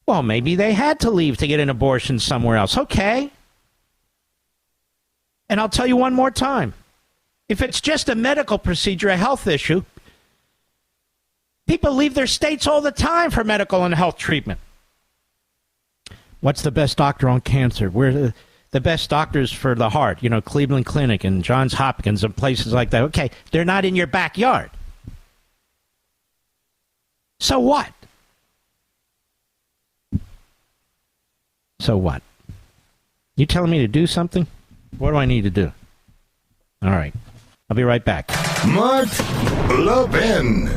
Well, maybe they had to leave to get an abortion somewhere else. Okay. And I'll tell you one more time. If it's just a medical procedure, a health issue, people leave their states all the time for medical and health treatment. What's the best doctor on cancer? Where the best doctors for the heart? Cleveland Clinic and Johns Hopkins and places like that. Okay, they're not in your backyard. So what? So what? You telling me to do something? What do I need to do? All right. I'll be right back. Mark Levin.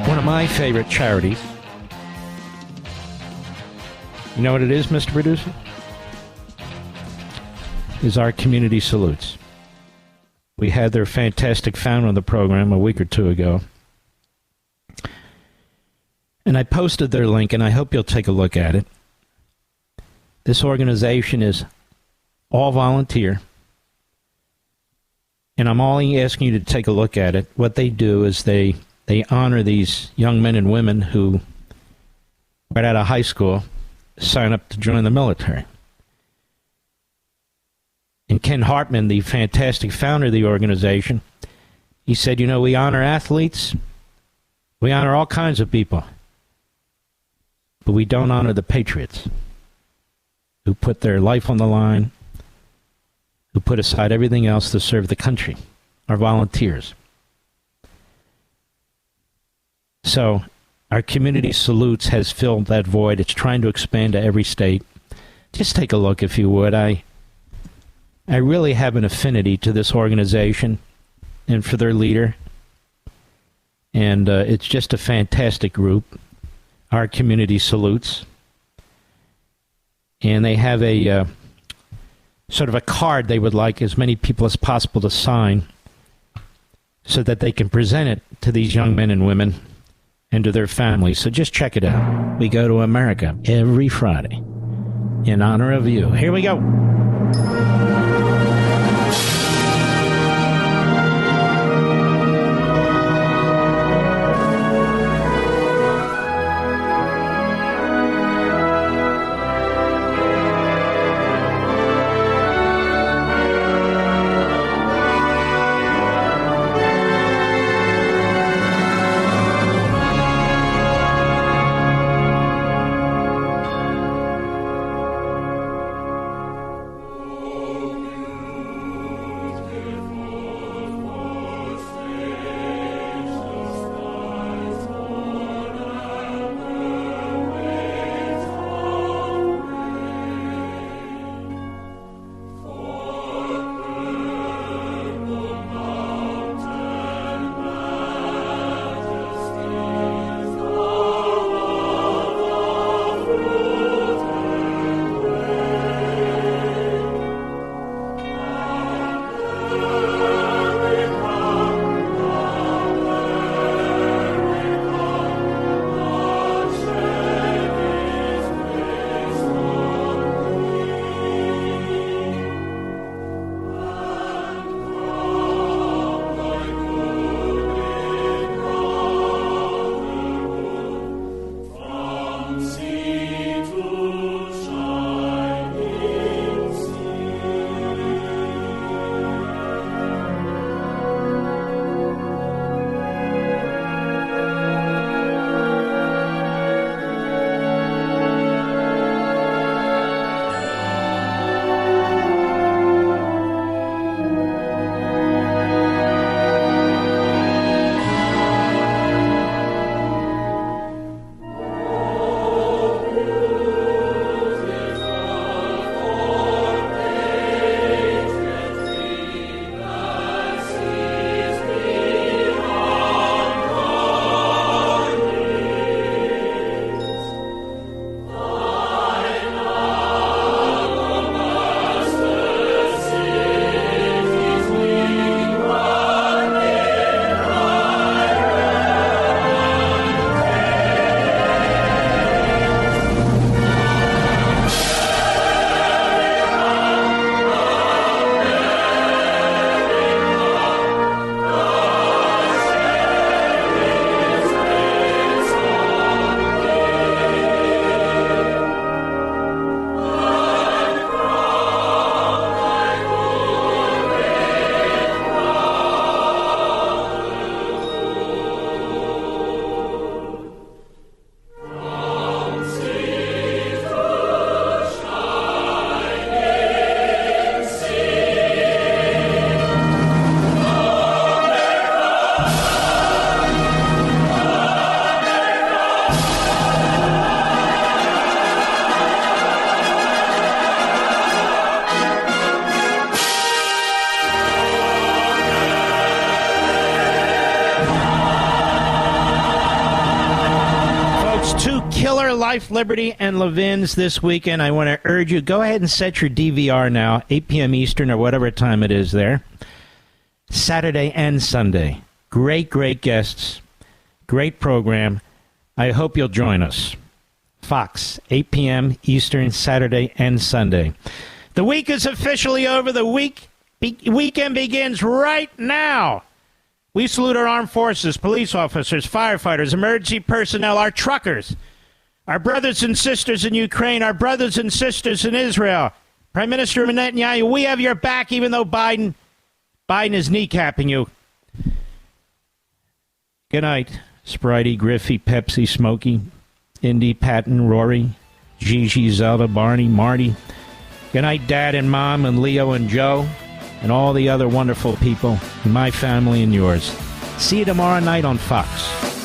One of my favorite charities. You know what it is, Mr. Producer? Is our Community Salutes. We had their fantastic founder on the program a week or two ago. And I posted their link, and I hope you'll take a look at it. This organization is all volunteer. And I'm only asking you to take a look at it. What they do is they honor these young men and women who, right out of high school, sign up to join the military. And Ken Hartman, the fantastic founder of the organization, he said, we honor athletes, we honor all kinds of people, but we don't honor the patriots who put their life on the line, who put aside everything else to serve the country, our volunteers. So our Community Salutes has filled that void. It's trying to expand to every state. Just take a look, if you would. I really have an affinity to this organization and for their leader. And it's just a fantastic group, our Community Salutes. And they have a sort of a card they would like as many people as possible to sign so that they can present it to these young men and women and to their families. So just check it out. We go to America every Friday in honor of you. Here we go. killer Life, Liberty, and Levin's this weekend. I want to urge you, go ahead and set your DVR now, 8 p.m. Eastern or whatever time it is there. Saturday and Sunday. Great, great guests. Great program. I hope you'll join us. Fox, 8 p.m. Eastern, Saturday and Sunday. The week is officially over. The weekend begins right now. We salute our armed forces, police officers, firefighters, emergency personnel, our truckers, our brothers and sisters in Ukraine, our brothers and sisters in Israel. Prime Minister Netanyahu, we have your back even though Biden is kneecapping you. Good night, Spritey, Griffey, Pepsi, Smokey, Indy, Patton, Rory, Gigi, Zelda, Barney, Marty. Good night, Dad and Mom and Leo and Joe and all the other wonderful people in my family and yours. See you tomorrow night on Fox.